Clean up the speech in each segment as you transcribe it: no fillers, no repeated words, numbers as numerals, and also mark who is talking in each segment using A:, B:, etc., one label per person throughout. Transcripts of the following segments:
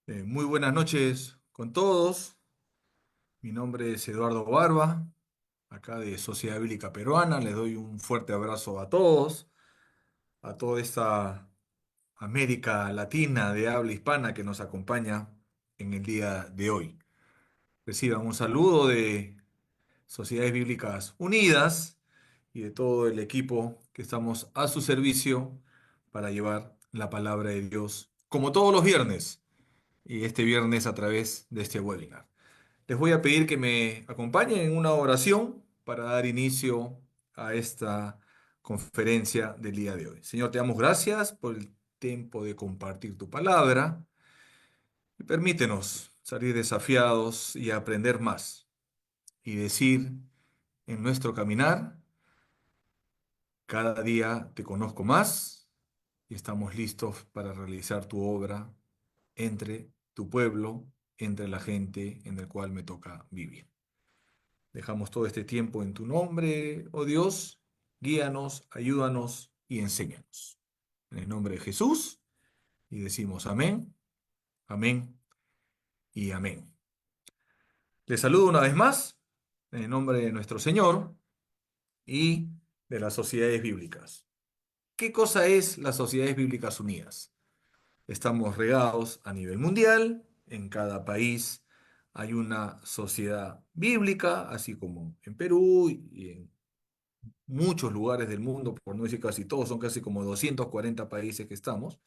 A: Muy buenas noches con todos. Mi nombre es Eduardo Barba, acá de Sociedad Bíblica Peruana. Les doy un fuerte abrazo a todos, a toda esta América Latina de habla hispana que nos acompaña en el día de hoy. Reciban un saludo de Sociedades Bíblicas Unidas y de todo el equipo que estamos a su servicio para llevar la palabra de Dios, como todos los viernes, y este viernes a través de este webinar. Les voy a pedir que me acompañen en una oración para dar inicio a esta conferencia del día de hoy. Señor, te damos gracias por el tiempo de compartir tu palabra y permítenos salir desafiados y aprender más y decir en nuestro caminar, cada día te conozco más y estamos listos para realizar tu obra entre tu pueblo, entre la gente en el cual me toca vivir. Dejamos todo este tiempo en tu nombre, oh Dios, guíanos, ayúdanos y enséñanos. En el nombre de Jesús, y decimos amén, amén y amén. Les saludo una vez más, en el nombre de nuestro Señor y de las sociedades bíblicas. ¿Qué cosa es las sociedades bíblicas unidas? Estamos regados a nivel mundial, en cada país hay una sociedad bíblica, así como en Perú y en muchos lugares del mundo, por no decir casi todos, son casi como 240 países que estamos,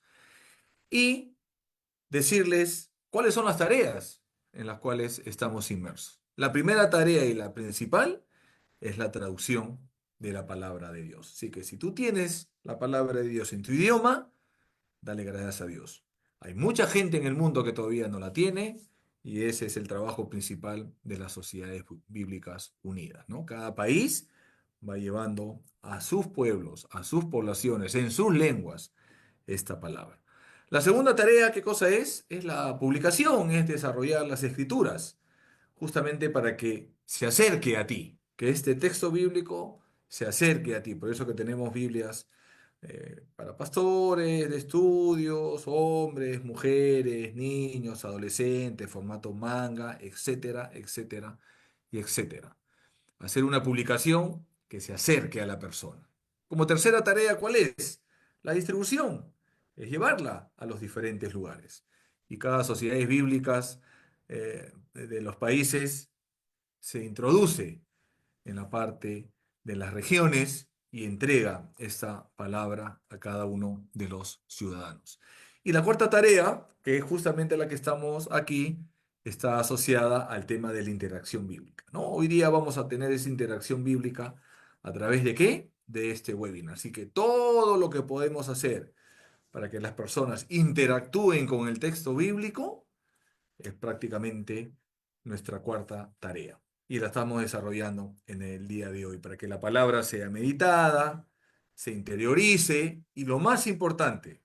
A: y decirles cuáles son las tareas en las cuales estamos inmersos. La primera tarea y la principal es la traducción de la palabra de Dios. Así que si tú tienes la palabra de Dios en tu idioma, dale gracias a Dios. Hay mucha gente en el mundo que todavía no la tiene y ese es el trabajo principal de las sociedades bíblicas unidas, ¿no? Cada país va llevando a sus pueblos, a sus poblaciones, en sus lenguas, esta palabra. La segunda tarea, ¿qué cosa es? Es la publicación, es desarrollar las escrituras, justamente para que se acerque a ti, que este texto bíblico se acerque a ti. Por eso que tenemos Biblias para pastores, de estudios, hombres, mujeres, niños, adolescentes, formato manga, etcétera, etcétera y etcétera. Hacer una publicación que se acerque a la persona. Como tercera tarea, ¿cuál es? La distribución. Es llevarla a los diferentes lugares. Y cada sociedades bíblicas de los países se introduce en la parte de las regiones y entrega esta palabra a cada uno de los ciudadanos. Y la cuarta tarea, que es justamente la que estamos aquí, está asociada al tema de la interacción bíblica, ¿no? Hoy día vamos a tener esa interacción bíblica a través de ¿qué? De este webinar. Así que todo lo que podemos hacer para que las personas interactúen con el texto bíblico es prácticamente nuestra cuarta tarea. Y la estamos desarrollando en el día de hoy para que la palabra sea meditada, se interiorice y lo más importante,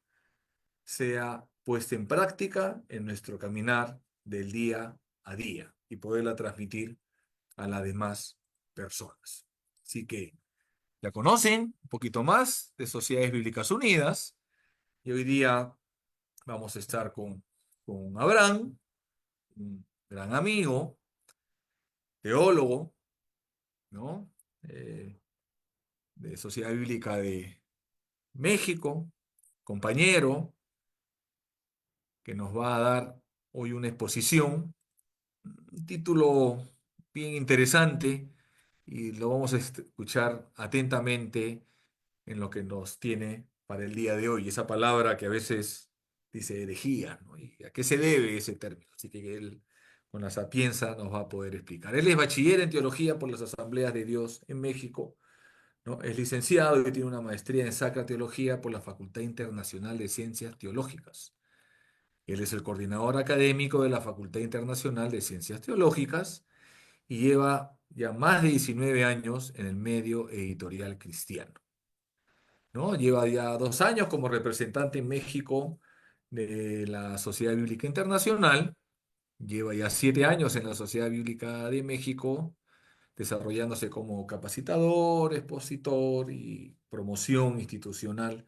A: sea puesta en práctica en nuestro caminar del día a día y poderla transmitir a las demás personas. Así que ya conocen un poquito más de Sociedades Bíblicas Unidas y hoy día vamos a estar con Abraham, un gran amigo, teólogo, ¿no? Eh, de Sociedad Bíblica de México, compañero, que nos va a dar hoy una exposición, un título bien interesante, y lo vamos a escuchar atentamente en lo que nos tiene para el día de hoy. Esa palabra que a veces dice herejía, ¿no? ¿Y a qué se debe ese término? Así que él, con la sapienza, nos va a poder explicar. Él es bachiller en teología por las Asambleas de Dios en México, ¿no? Es licenciado y tiene una maestría en Sacra Teología por la Facultad Internacional de Ciencias Teológicas. Él es el coordinador académico de la Facultad Internacional de Ciencias Teológicas y lleva ya más de 19 años en el medio editorial cristiano, ¿no? Lleva ya 2 años como representante en México de la Sociedad Bíblica Internacional, lleva ya 7 años en la Sociedad Bíblica de México, desarrollándose como capacitador, expositor y promoción institucional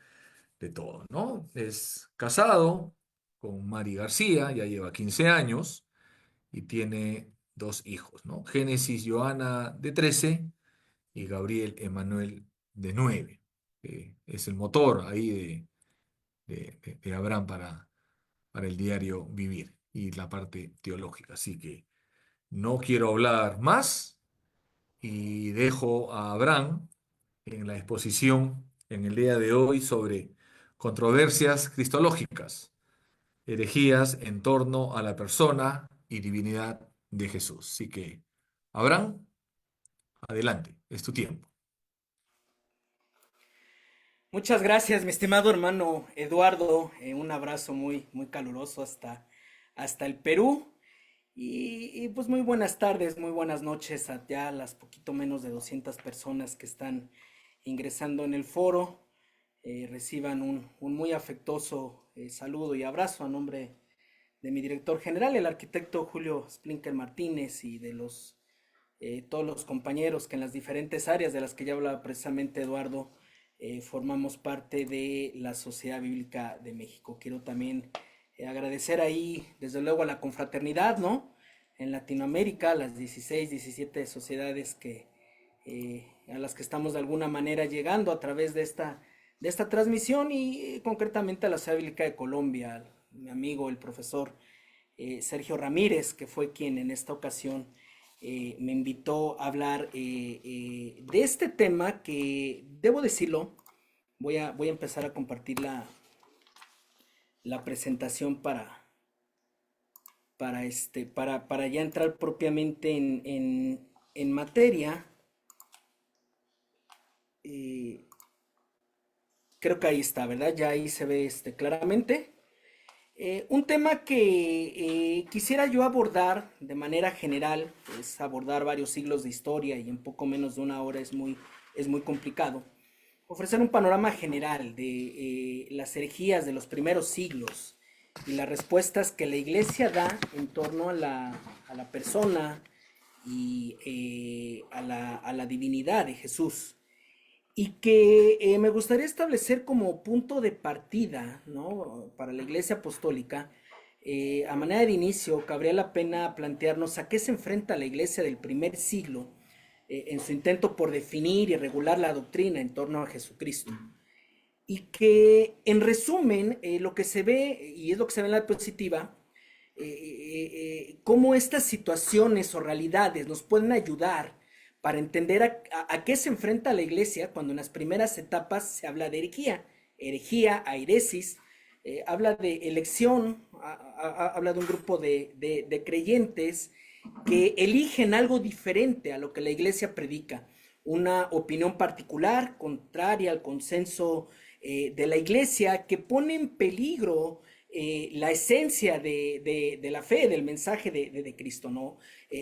A: de todo, ¿no? Es casado con Mari García, ya lleva 15 años y tiene dos hijos, ¿no? Génesis Joana de 13 y Gabriel Emanuel de 9. Es el motor ahí de Abraham para el diario vivir y la parte teológica. Así que no quiero hablar más y dejo a Abraham en la exposición en el día de hoy sobre controversias cristológicas, herejías en torno a la persona y divinidad de Jesús. Así que, Abraham, adelante, es tu tiempo.
B: Muchas gracias, mi estimado hermano Eduardo. Un abrazo muy caluroso hasta el Perú. Pues muy buenas tardes, muy buenas noches a ya las poquito menos de 200 personas que están ingresando en el foro. Reciban un muy afectuoso saludo y abrazo a nombre de mi director general, el arquitecto Julio Splinker Martínez, y de todos los compañeros que en las diferentes áreas de las que ya hablaba precisamente Eduardo, formamos parte de la Sociedad Bíblica de México. Quiero también agradecer ahí, desde luego, a la confraternidad, ¿no? En Latinoamérica, las 16, 17 sociedades a las que estamos de alguna manera llegando a través de esta transmisión, y concretamente a la Sociedad Bíblica de Colombia, mi amigo, el profesor Sergio Ramírez, que fue quien en esta ocasión me invitó a hablar de este tema que, debo decirlo, voy a empezar a compartir la presentación para ya entrar propiamente en materia. Eh, Creo que ahí está, ¿verdad? Ya ahí se ve claramente. Un tema que quisiera yo abordar de manera general, es abordar varios siglos de historia y en poco menos de una hora es muy complicado. Ofrecer un panorama general de las herejías de los primeros siglos y las respuestas que la iglesia da en torno a la persona y a la divinidad de Jesús. Y que me gustaría establecer como punto de partida, ¿no? Para la Iglesia Apostólica, a manera de inicio, cabría la pena plantearnos a qué se enfrenta la Iglesia del primer siglo en su intento por definir y regular la doctrina en torno a Jesucristo. Y que, en resumen, lo que se ve, y es lo que se ve en la diapositiva, cómo estas situaciones o realidades nos pueden ayudar para entender a qué se enfrenta la iglesia cuando en las primeras etapas se habla de herejía, airesis, habla de elección, habla de un grupo de creyentes que eligen algo diferente a lo que la iglesia predica, una opinión particular, contraria al consenso de la iglesia, que pone en peligro la esencia de la fe, del mensaje de Cristo, ¿no?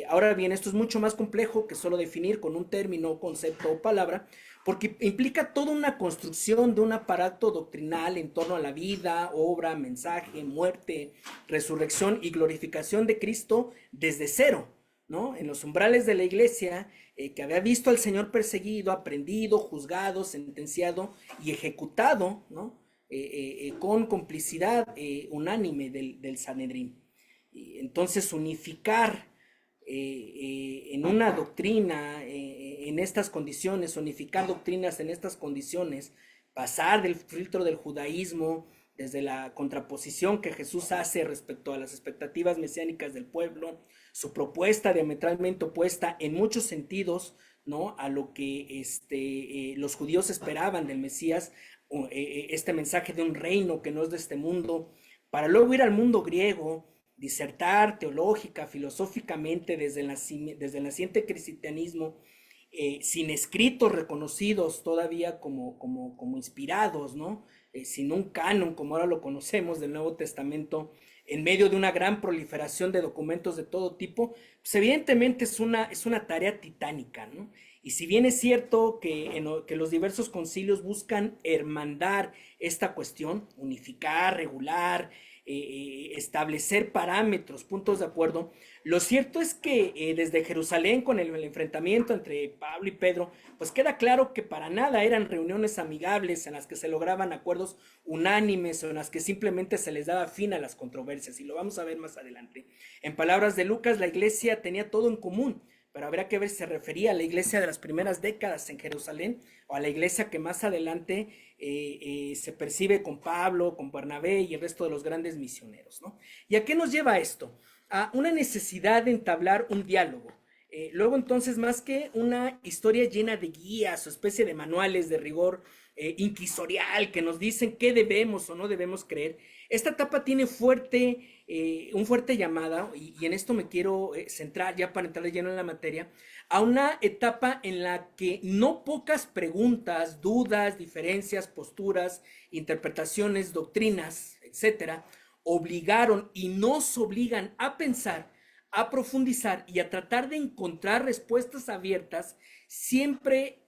B: Ahora bien, esto es mucho más complejo que solo definir con un término, concepto o palabra, porque implica toda una construcción de un aparato doctrinal en torno a la vida, obra, mensaje, muerte, resurrección y glorificación de Cristo desde cero, ¿no? En los umbrales de la iglesia, que había visto al Señor perseguido, aprendido, juzgado, sentenciado y ejecutado, ¿no? Con complicidad unánime del Sanedrín. Y entonces unificar en una doctrina, en estas condiciones, unificar doctrinas en estas condiciones, pasar del filtro del judaísmo, desde la contraposición que Jesús hace respecto a las expectativas mesiánicas del pueblo, su propuesta diametralmente opuesta en muchos sentidos, ¿no? A lo que los judíos esperaban del Mesías, este mensaje de un reino que no es de este mundo, para luego ir al mundo griego, disertar teológica, filosóficamente desde el naciente cristianismo, sin escritos reconocidos todavía como inspirados, ¿no? Sin un canon como ahora lo conocemos del Nuevo Testamento, en medio de una gran proliferación de documentos de todo tipo, pues evidentemente es una tarea titánica, ¿no? Y si bien es cierto que los diversos concilios buscan hermandar esta cuestión, unificar, regular, establecer parámetros, puntos de acuerdo. Lo cierto es que desde Jerusalén, con el enfrentamiento entre Pablo y Pedro, pues queda claro que para nada eran reuniones amigables en las que se lograban acuerdos unánimes o en las que simplemente se les daba fin a las controversias, y lo vamos a ver más adelante. En palabras de Lucas, la iglesia tenía todo en común, pero habrá que ver si se refería a la iglesia de las primeras décadas en Jerusalén o a la iglesia que más adelante se percibe con Pablo, con Bernabé y el resto de los grandes misioneros, ¿no? ¿Y a qué nos lleva esto? A una necesidad de entablar un diálogo. Luego entonces, más que una historia llena de guías o especie de manuales de rigor inquisorial que nos dicen qué debemos o no debemos creer, esta etapa tiene un fuerte llamada, y en esto me quiero centrar ya para entrar de lleno en la materia, a una etapa en la que no pocas preguntas, dudas, diferencias, posturas, interpretaciones, doctrinas, etcétera, obligaron y nos obligan a pensar, a profundizar y a tratar de encontrar respuestas abiertas, siempre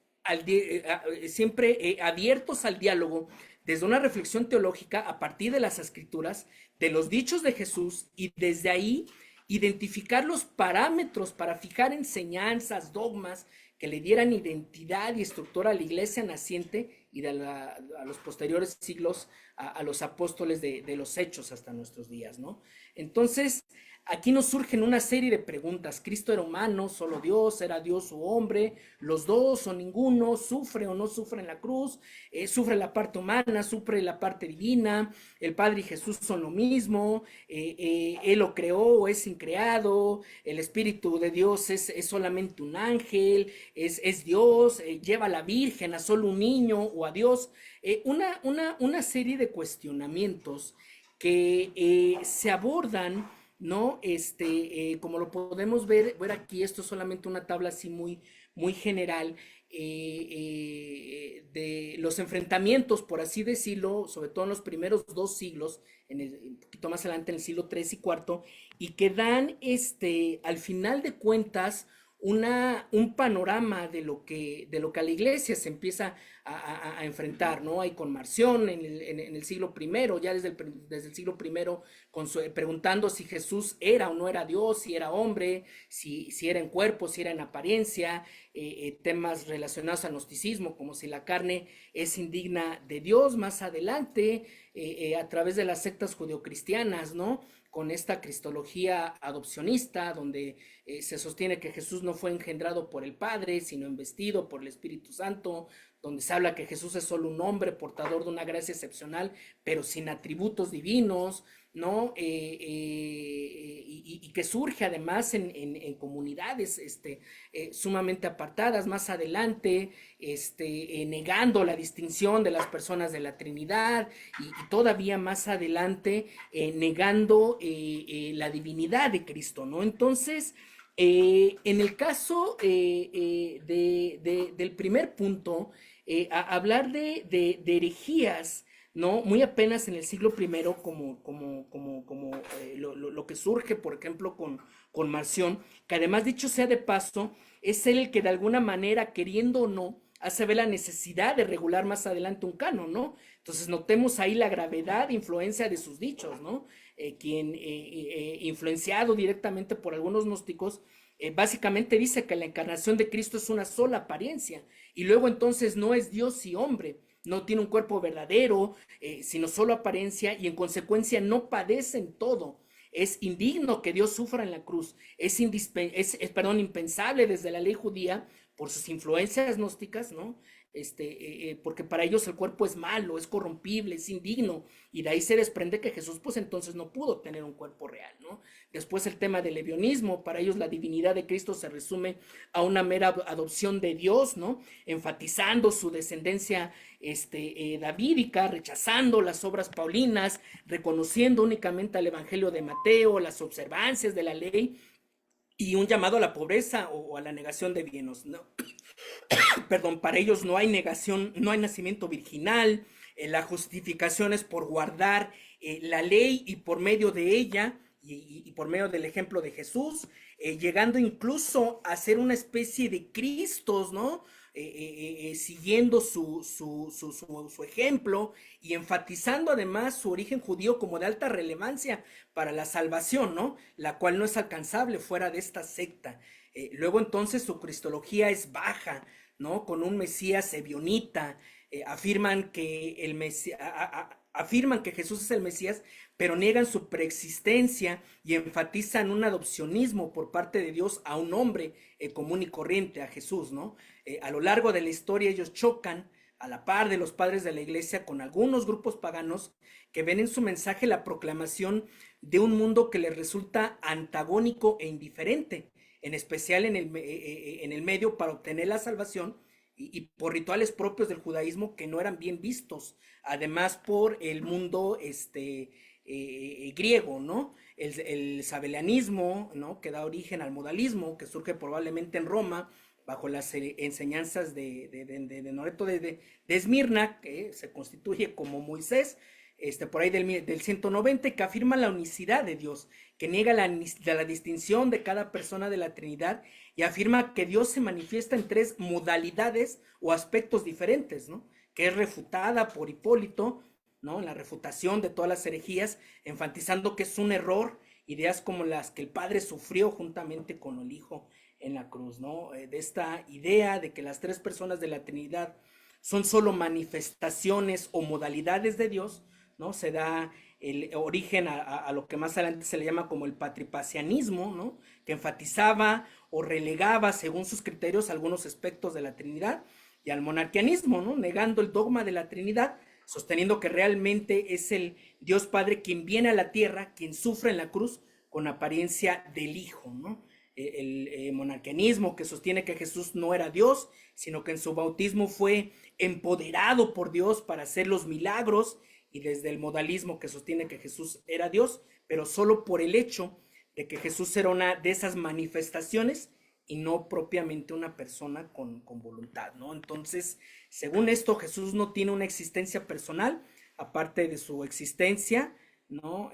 B: abiertos al diálogo, desde una reflexión teológica a partir de las escrituras, de los dichos de Jesús, y desde ahí identificar los parámetros para fijar enseñanzas, dogmas que le dieran identidad y estructura a la iglesia naciente y a los posteriores siglos, a los apóstoles de los hechos hasta nuestros días, ¿no? Entonces, aquí nos surgen una serie de preguntas. ¿Cristo era humano, solo Dios? ¿Era Dios o hombre? ¿Los dos o ninguno? ¿Sufre o no sufre en la cruz? ¿Sufre la parte humana? ¿Sufre la parte divina? ¿El Padre y Jesús son lo mismo? ¿Él lo creó o es increado? ¿El Espíritu de Dios es solamente un ángel? ¿Es Dios? ¿Lleva a la Virgen, a solo un niño o a Dios? Una serie de cuestionamientos que se abordan, ¿no? Como lo podemos ver aquí, esto es solamente una tabla así muy general, de los enfrentamientos, por así decirlo, sobre todo en los primeros 2 siglos, un poquito más adelante en el siglo III y IV, y que dan, al final de cuentas, un panorama de lo que a la iglesia se empieza a enfrentar, ¿no? Hay con Marción en el siglo primero, ya desde el siglo primero, preguntando si Jesús era o no era Dios, si era hombre, si era en cuerpo, si era en apariencia, temas relacionados al gnosticismo, como si la carne es indigna de Dios. Más adelante, a través de las sectas judeocristianas, ¿no? Con esta cristología adopcionista, donde se sostiene que Jesús no fue engendrado por el Padre, sino investido por el Espíritu Santo, donde se habla que Jesús es solo un hombre portador de una gracia excepcional, pero sin atributos divinos, ¿no? Y que surge además en comunidades sumamente apartadas. Más adelante, negando la distinción de las personas de la Trinidad, y todavía más adelante negando la divinidad de Cristo, ¿no? Entonces, en el caso del primer punto, hablar de herejías, ¿no? Muy apenas en el siglo primero, como lo que surge, por ejemplo, con Marción, que además, dicho sea de paso, es el que de alguna manera, queriendo o no, hace ver la necesidad de regular más adelante un canon, ¿no? Entonces notemos ahí la gravedad e influencia de sus dichos, ¿no? Quien, influenciado directamente por algunos gnósticos, básicamente dice que la encarnación de Cristo es una sola apariencia, y luego entonces no es Dios y hombre, no tiene un cuerpo verdadero, sino solo apariencia, y en consecuencia no padece en todo. Es indigno que Dios sufra en la cruz, impensable desde la ley judía por sus influencias gnósticas, ¿no? Porque para ellos el cuerpo es malo, es corrompible, es indigno, y de ahí se desprende que Jesús pues entonces no pudo tener un cuerpo real, ¿no? Después el tema del levionismo, para ellos la divinidad de Cristo se resume a una mera adopción de Dios, ¿no? Enfatizando su descendencia davídica, rechazando las obras paulinas, reconociendo únicamente al Evangelio de Mateo, las observancias de la ley, y un llamado a la pobreza o a la negación de bienes, ¿no? Perdón, para ellos no hay negación, no hay nacimiento virginal, la justificación es por guardar la ley y por medio de ella, y por medio del ejemplo de Jesús, llegando incluso a ser una especie de Cristos, ¿no? siguiendo su ejemplo y enfatizando además su origen judío como de alta relevancia para la salvación, ¿no? La cual no es alcanzable fuera de esta secta. Luego entonces su cristología es baja, ¿no? Con un Mesías ebionita, afirman que afirman que Jesús es el Mesías, pero niegan su preexistencia y enfatizan un adopcionismo por parte de Dios a un hombre común y corriente, a Jesús, ¿no? A lo largo de la historia ellos chocan a la par de los padres de la iglesia con algunos grupos paganos que ven en su mensaje la proclamación de un mundo que les resulta antagónico e indiferente, en especial en el medio para obtener la salvación y por rituales propios del judaísmo que no eran bien vistos, además por el mundo griego, ¿no? El sabelianismo, ¿no? Que da origen al modalismo, que surge probablemente en Roma, bajo las enseñanzas de Noreto de Esmirna, que se constituye como Moisés, por ahí del 190, que afirma la unicidad de Dios, que niega la distinción de cada persona de la Trinidad y afirma que Dios se manifiesta en tres modalidades o aspectos diferentes, ¿no? Que es refutada por Hipólito, ¿no? En la refutación de todas las herejías, enfatizando que es un error, ideas como las que el Padre sufrió juntamente con el Hijo en la cruz, ¿no? De esta idea de que las tres personas de la Trinidad son solo manifestaciones o modalidades de Dios, ¿no? Se da el origen a lo que más adelante se le llama como el patripacianismo, ¿no? Que enfatizaba o relegaba según sus criterios algunos aspectos de la Trinidad, y al monarquianismo, ¿no? Negando el dogma de la Trinidad, sosteniendo que realmente es el Dios Padre quien viene a la tierra, quien sufre en la cruz con apariencia del Hijo, ¿no? El monarquianismo que sostiene que Jesús no era Dios, sino que en su bautismo fue empoderado por Dios para hacer los milagros, y desde el modalismo que sostiene que Jesús era Dios, pero solo por el hecho de que Jesús era una de esas manifestaciones y no propiamente una persona con voluntad, ¿no? Entonces, según esto, Jesús no tiene una existencia personal, aparte de su existencia, ¿no?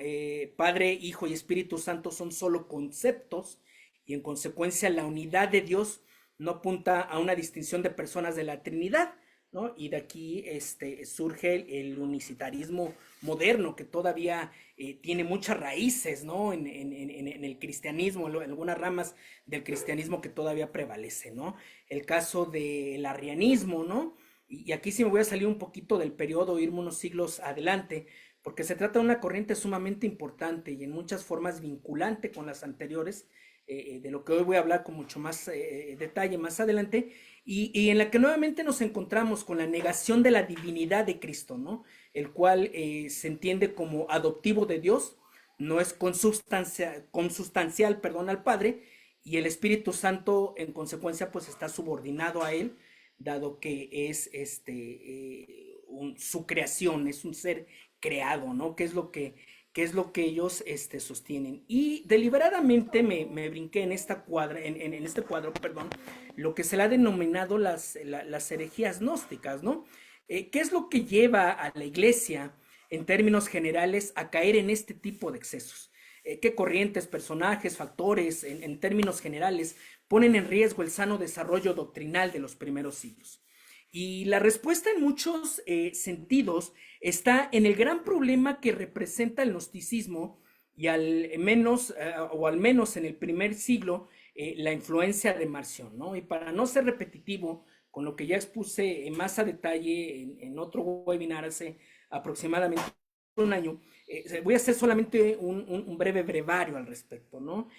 B: Padre, Hijo y Espíritu Santo son solo conceptos, y en consecuencia la unidad de Dios no apunta a una distinción de personas de la Trinidad, ¿no? Y de aquí surge el unicitarismo moderno, que todavía tiene muchas raíces, ¿no? En el cristianismo, en algunas ramas del cristianismo que todavía prevalece, ¿no? El caso del arrianismo, ¿no? Y aquí sí me voy a salir un poquito del periodo, irme unos siglos adelante, porque se trata de una corriente sumamente importante y en muchas formas vinculante con las anteriores, de lo que hoy voy a hablar con mucho más detalle más adelante, y en la que nuevamente nos encontramos con la negación de la divinidad de Cristo, ¿no? El cual se entiende como adoptivo de Dios, no es consustancial, perdón, al Padre, y el Espíritu Santo en consecuencia pues está subordinado a él, dado que es su creación, es un ser creado, ¿no? ¿Qué es lo que ellos sostienen? Y deliberadamente me brinqué en esta cuadra, en este cuadro, perdón, lo que se le ha denominado las herejías gnósticas, ¿no? ¿Qué es lo que lleva a la iglesia, en términos generales, a caer en este tipo de excesos? ¿Qué corrientes, personajes, factores, en términos generales, ponen en riesgo el sano desarrollo doctrinal de los primeros siglos? Y la respuesta en muchos sentidos está en el gran problema que representa el gnosticismo y al menos, o al menos en el primer siglo, la influencia de Marción, ¿no? Y para no ser repetitivo con lo que ya expuse más a detalle en otro webinar hace aproximadamente un año, voy a hacer solamente un breve brevario al respecto, ¿no?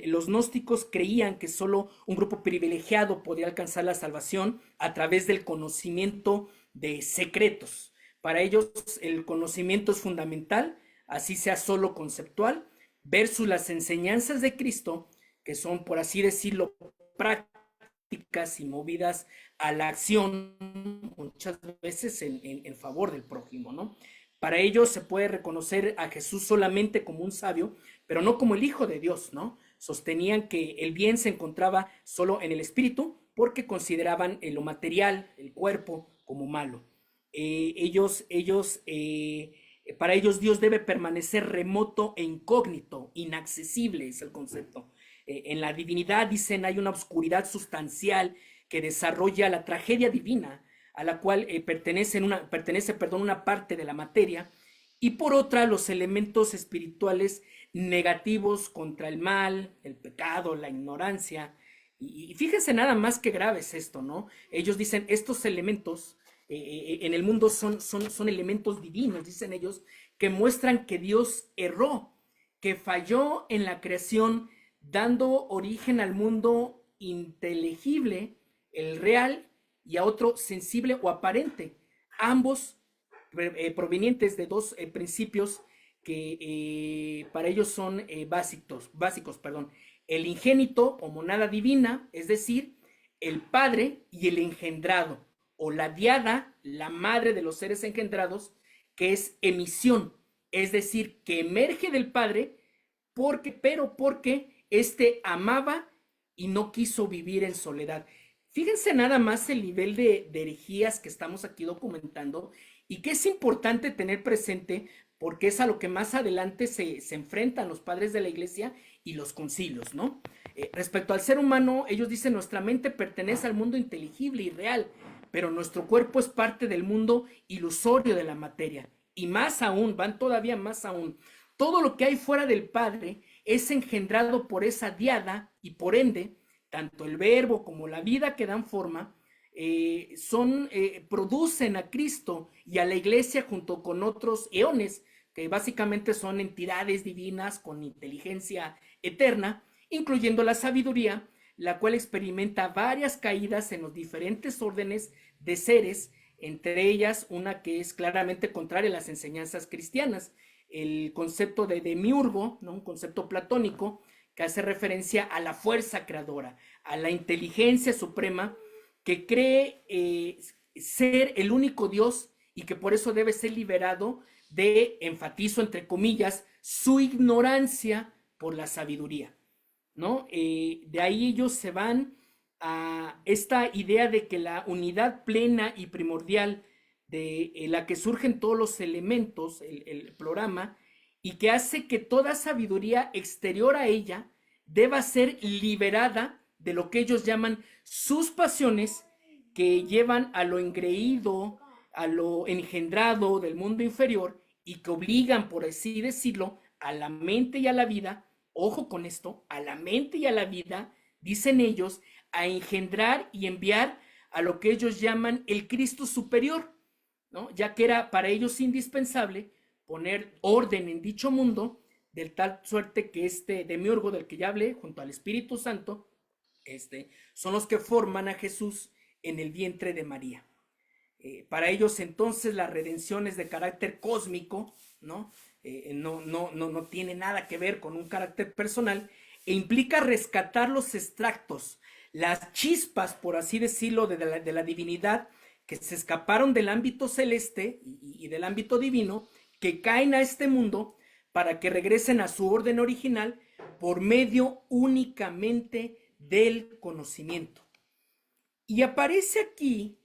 B: Los gnósticos creían que solo un grupo privilegiado podía alcanzar la salvación a través del conocimiento de secretos. Para ellos el conocimiento es fundamental, así sea solo conceptual, versus las enseñanzas de Cristo, que son, por así decirlo, prácticas y movidas a la acción, muchas veces en favor del prójimo, ¿no? Para ellos se puede reconocer a Jesús solamente como un sabio, pero no como el Hijo de Dios, ¿no? Sostenían que el bien se encontraba solo en el espíritu porque consideraban lo material, el cuerpo, como malo. Para ellos Dios debe permanecer remoto e incógnito, inaccesible es el concepto. En la divinidad, dicen, hay una oscuridad sustancial que desarrolla la tragedia divina, a la cual pertenece, una parte de la materia, y por otra los elementos espirituales negativos contra el mal, el pecado, la ignorancia. Y fíjense nada más que grave es esto, ¿no? Ellos dicen, estos elementos en el mundo son elementos divinos, dicen ellos, que muestran que Dios erró, que falló en la creación, dando origen al mundo inteligible, el real, y a otro sensible o aparente, ambos provenientes de dos principios que para ellos son básicos, perdón, el ingénito o monada divina, es decir, el padre y el engendrado, o la diada, la madre de los seres engendrados, que es emisión, es decir, que emerge del padre, pero porque éste amaba y no quiso vivir en soledad. Fíjense nada más el nivel de herejías que estamos aquí documentando y que es importante tener presente porque es a lo que más adelante se enfrentan los padres de la iglesia y los concilios, ¿no? Respecto al ser humano, ellos dicen, nuestra mente pertenece al mundo inteligible y real, pero nuestro cuerpo es parte del mundo ilusorio de la materia. Y más aún, van todavía más aún, todo lo que hay fuera del Padre es engendrado por esa diada y por ende, tanto el verbo como la vida que dan forma, producen a Cristo y a la iglesia junto con otros eones, que básicamente son entidades divinas con inteligencia eterna, incluyendo la sabiduría, la cual experimenta varias caídas en los diferentes órdenes de seres, entre ellas una que es claramente contraria a las enseñanzas cristianas, el concepto de demiurgo, ¿no? Un concepto platónico que hace referencia a la fuerza creadora, a la inteligencia suprema que cree ser el único Dios y que por eso debe ser liberado de, enfatizo entre comillas, su ignorancia por la sabiduría, ¿no? De ahí ellos se van a esta idea de que la unidad plena y primordial de la que surgen todos los elementos, el programa, y que hace que toda sabiduría exterior a ella deba ser liberada de lo que ellos llaman sus pasiones, que llevan a lo engreído, a lo engendrado del mundo inferior y que obligan, por así decirlo, a la mente y a la vida, ojo con esto, a la mente y a la vida, dicen ellos, a engendrar y enviar a lo que ellos llaman el Cristo superior, ¿no? Ya que era para ellos indispensable poner orden en dicho mundo, de tal suerte que este demiurgo del que ya hablé, junto al Espíritu Santo, son los que forman a Jesús en el vientre de María. Para ellos entonces la redención es de carácter cósmico, ¿no? No tiene nada que ver con un carácter personal e implica rescatar los extractos, las chispas, por así decirlo, de la divinidad que se escaparon del ámbito celeste y del ámbito divino, que caen a este mundo para que regresen a su orden original por medio únicamente del conocimiento. Y aparece aquí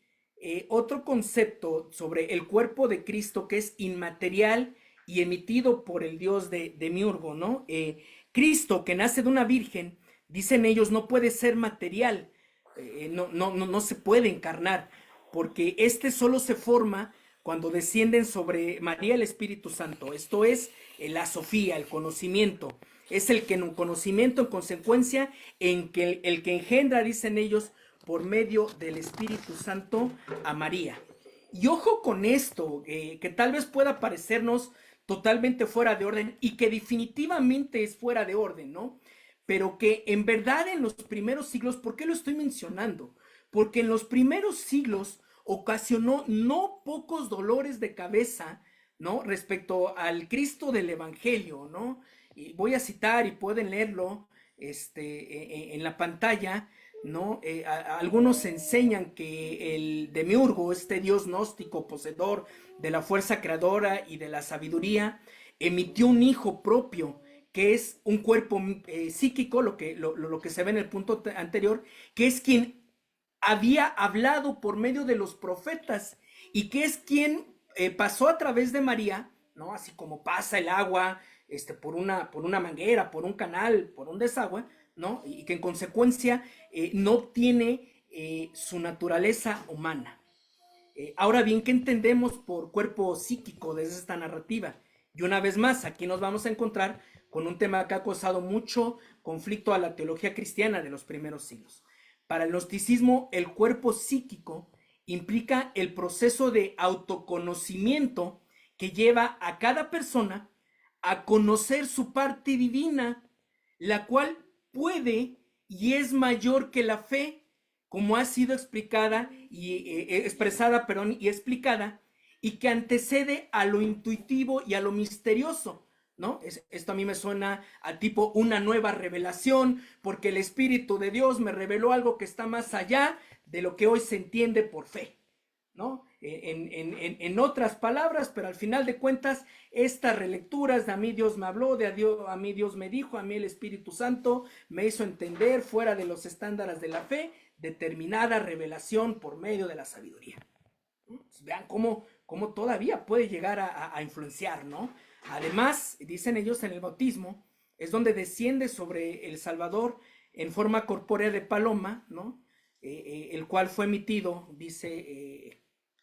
B: otro concepto sobre el cuerpo de Cristo que es inmaterial y emitido por el Dios de Demiurgo, ¿no? Cristo, que nace de una virgen, dicen ellos, no puede ser material, no se puede encarnar, porque solo se forma cuando descienden sobre María el Espíritu Santo. Esto es la Sofía, el conocimiento. Es el conocimiento en consecuencia en que el que engendra, dicen ellos, por medio del Espíritu Santo a María. Y ojo con esto, que tal vez pueda parecernos totalmente fuera de orden y que definitivamente es fuera de orden, ¿no? Pero que en verdad en los primeros siglos, ¿por qué lo estoy mencionando? Porque en los primeros siglos ocasionó no pocos dolores de cabeza, ¿no? Respecto al Cristo del Evangelio, ¿no? Y voy a citar y pueden leerlo en la pantalla, ¿no? Algunos enseñan que el demiurgo, este dios gnóstico poseedor de la fuerza creadora y de la sabiduría, emitió un hijo propio, que es un cuerpo psíquico, lo que se ve en el punto anterior, que es quien había hablado por medio de los profetas y que es quien pasó a través de María, ¿no? Así como pasa el agua por una manguera, por un canal, por un desagüe, ¿no? Y que en consecuencia no tiene su naturaleza humana. Ahora bien, ¿qué entendemos por cuerpo psíquico desde esta narrativa? Y una vez más, aquí nos vamos a encontrar con un tema que ha causado mucho conflicto a la teología cristiana de los primeros siglos. Para el gnosticismo, el cuerpo psíquico implica el proceso de autoconocimiento que lleva a cada persona a conocer su parte divina, la cual puede y es mayor que la fe, como ha sido explicada y expresada, perdón, y explicada, y que antecede a lo intuitivo y a lo misterioso, ¿no? Esto a mí me suena a tipo una nueva revelación, porque el Espíritu de Dios me reveló algo que está más allá de lo que hoy se entiende por fe, ¿no? En otras palabras, pero al final de cuentas, estas relecturas de a mí Dios me habló, a mí Dios me dijo, a mí el Espíritu Santo me hizo entender fuera de los estándares de la fe, determinada revelación por medio de la sabiduría. Vean cómo todavía puede llegar a influenciar, ¿no? Además, dicen ellos en el bautismo, es donde desciende sobre el Salvador en forma corpórea de paloma, ¿no? El cual fue emitido, dice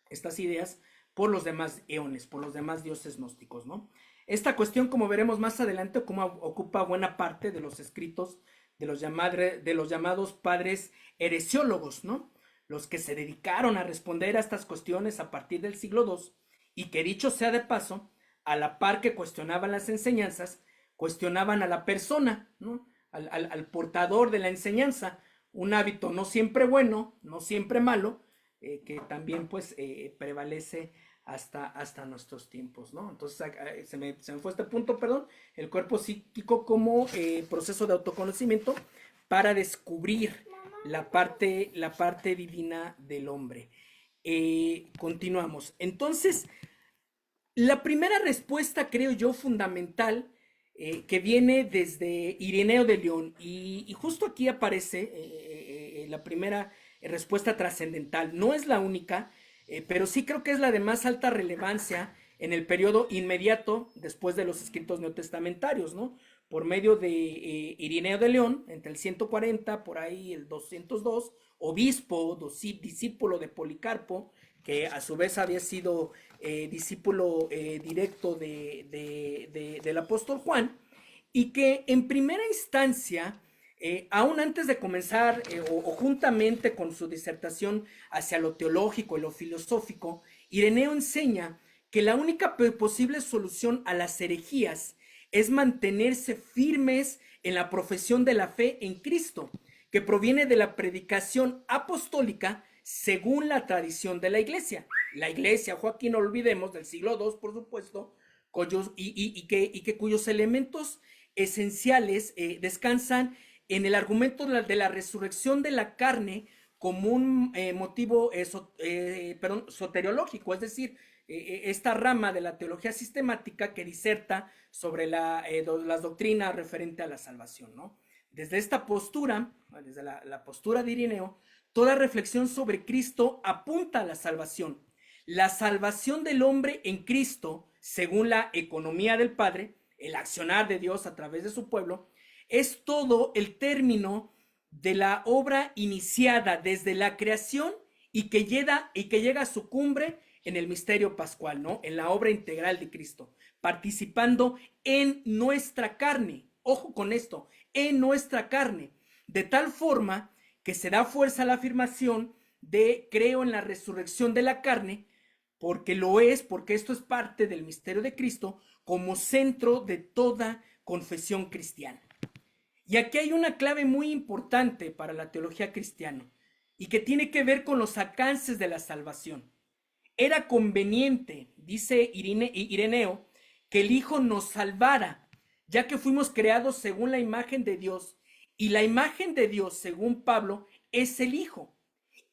B: estas ideas, por los demás eones, por los demás dioses gnósticos, ¿no? Esta cuestión, como veremos más adelante, ocupa buena parte de los escritos de los llamados padres heresiólogos, ¿no? Los que se dedicaron a responder a estas cuestiones a partir del siglo II, y que dicho sea de paso, a la par que cuestionaban las enseñanzas, cuestionaban a la persona, ¿no? Al portador de la enseñanza, un hábito no siempre bueno, no siempre malo, que también pues prevalece hasta nuestros tiempos, ¿no? Entonces se me fue este punto, perdón, el cuerpo psíquico como proceso de autoconocimiento para descubrir la parte divina del hombre. Continuamos. Entonces, la primera respuesta, creo yo, fundamental, que viene desde Ireneo de León, y justo aquí aparece la primera respuesta trascendental. No es la única, pero sí creo que es la de más alta relevancia en el periodo inmediato después de los escritos neotestamentarios, ¿no? Por medio de Ireneo de León, entre el 140, por ahí el 202, obispo, discípulo de Policarpo, que a su vez había sido discípulo directo del apóstol Juan, y que en primera instancia, aún antes de comenzar o juntamente con su disertación hacia lo teológico y lo filosófico, Ireneo enseña que la única posible solución a las herejías es mantenerse firmes en la profesión de la fe en Cristo, que proviene de la predicación apostólica según la tradición de la iglesia. La iglesia, Joaquín, no olvidemos, del siglo II, por supuesto, cuyos elementos esenciales descansan en el argumento de la resurrección de la carne como un motivo soteriológico, es decir, esta rama de la teología sistemática que diserta sobre las doctrinas referente a la salvación, ¿no? Desde esta postura, desde la postura de Ireneo, toda reflexión sobre Cristo apunta a la salvación. La salvación del hombre en Cristo, según la economía del Padre, el accionar de Dios a través de su pueblo, es todo el término de la obra iniciada desde la creación y que llega a su cumbre en el misterio pascual, ¿no? En la obra integral de Cristo, participando en nuestra carne. Ojo con esto, en nuestra carne, de tal forma que se da fuerza a la afirmación de creo en la resurrección de la carne, porque esto es parte del misterio de Cristo como centro de toda confesión cristiana. Y aquí hay una clave muy importante para la teología cristiana y que tiene que ver con los alcances de la salvación. Era conveniente, dice Ireneo, que el Hijo nos salvara, ya que fuimos creados según la imagen de Dios, y la imagen de Dios, según Pablo, es el Hijo.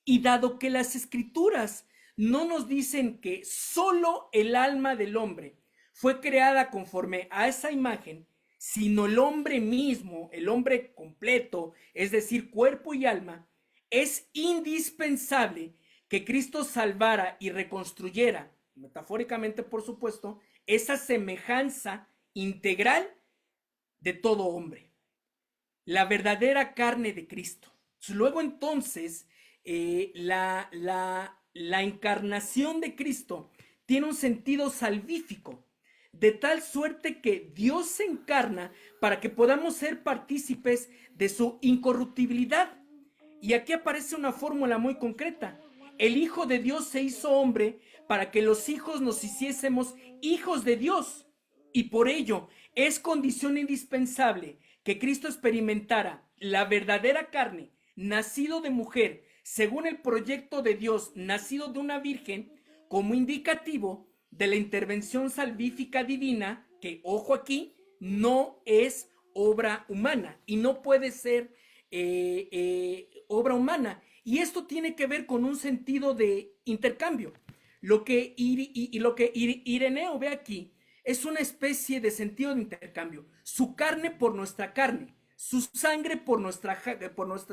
B: Y dado que las Escrituras no nos dicen que solo el alma del hombre fue creada conforme a esa imagen, sino el hombre mismo, el hombre completo, es decir, cuerpo y alma, es indispensable que Cristo salvara y reconstruyera, metafóricamente por supuesto, esa semejanza integral de todo hombre, la verdadera carne de Cristo. Luego entonces, la encarnación de Cristo tiene un sentido salvífico, de tal suerte que Dios se encarna para que podamos ser partícipes de su incorruptibilidad. Y aquí aparece una fórmula muy concreta. El Hijo de Dios se hizo hombre para que los hijos nos hiciésemos hijos de Dios. Y por ello es condición indispensable que Cristo experimentara la verdadera carne, nacido de mujer, según el proyecto de Dios, nacido de una virgen, como indicativo de la intervención salvífica divina, que, ojo aquí, no es obra humana y no puede ser obra humana. Y esto tiene que ver con un sentido de intercambio. Lo que Ireneo ve aquí es una especie de sentido de intercambio. Su carne por nuestra carne, su sangre por nuestra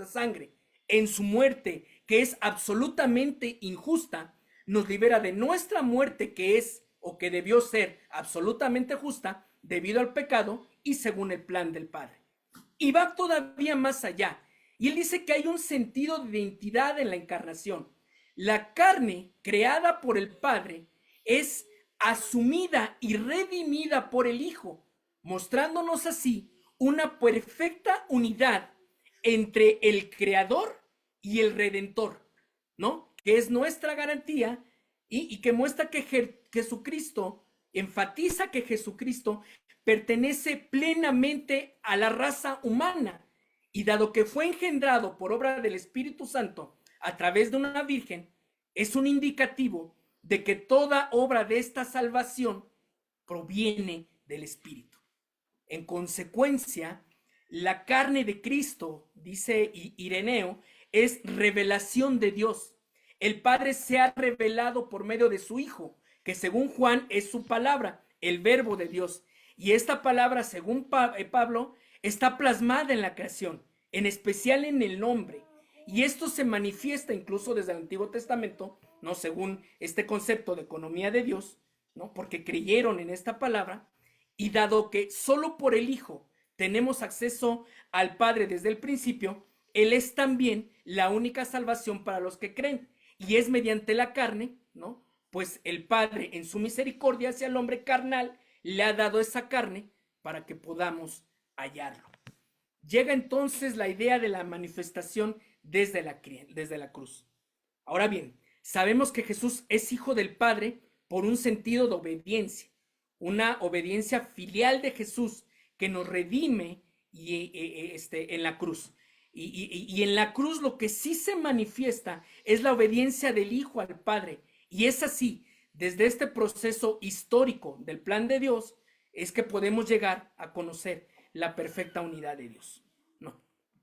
B: sangre. En su muerte, que es absolutamente injusta, nos libera de nuestra muerte, que es o que debió ser absolutamente justa debido al pecado y según el plan del Padre. Y va todavía más allá. Y él dice que hay un sentido de identidad en la encarnación. La carne creada por el Padre es asumida y redimida por el Hijo, mostrándonos así una perfecta unidad entre el Creador y el Redentor, ¿no? Que es nuestra garantía y que muestra que Jesucristo, enfatiza que Jesucristo pertenece plenamente a la raza humana y dado que fue engendrado por obra del Espíritu Santo a través de una virgen, es un indicativo de que toda obra de esta salvación proviene del Espíritu. En consecuencia, la carne de Cristo, dice Ireneo, es revelación de Dios. El Padre se ha revelado por medio de su Hijo, que según Juan es su palabra, el verbo de Dios. Y esta palabra, según Pablo, está plasmada en la creación, en especial en el nombre. Y esto se manifiesta incluso desde el Antiguo Testamento, ¿no? Según este concepto de economía de Dios, ¿no? Porque creyeron en esta palabra. Y dado que solo por el Hijo tenemos acceso al Padre desde el principio, Él es también la única salvación para los que creen. Y es mediante la carne, ¿no? Pues el Padre, en su misericordia hacia el hombre carnal, le ha dado esa carne para que podamos hallarlo. Llega entonces la idea de la manifestación desde la cruz. Ahora bien, sabemos que Jesús es hijo del Padre por un sentido de obediencia, una obediencia filial de Jesús que nos redime en la cruz. Y en la cruz lo que sí se manifiesta es la obediencia del Hijo al Padre. Y es así, desde este proceso histórico del plan de Dios, es que podemos llegar a conocer la perfecta unidad de Dios. No.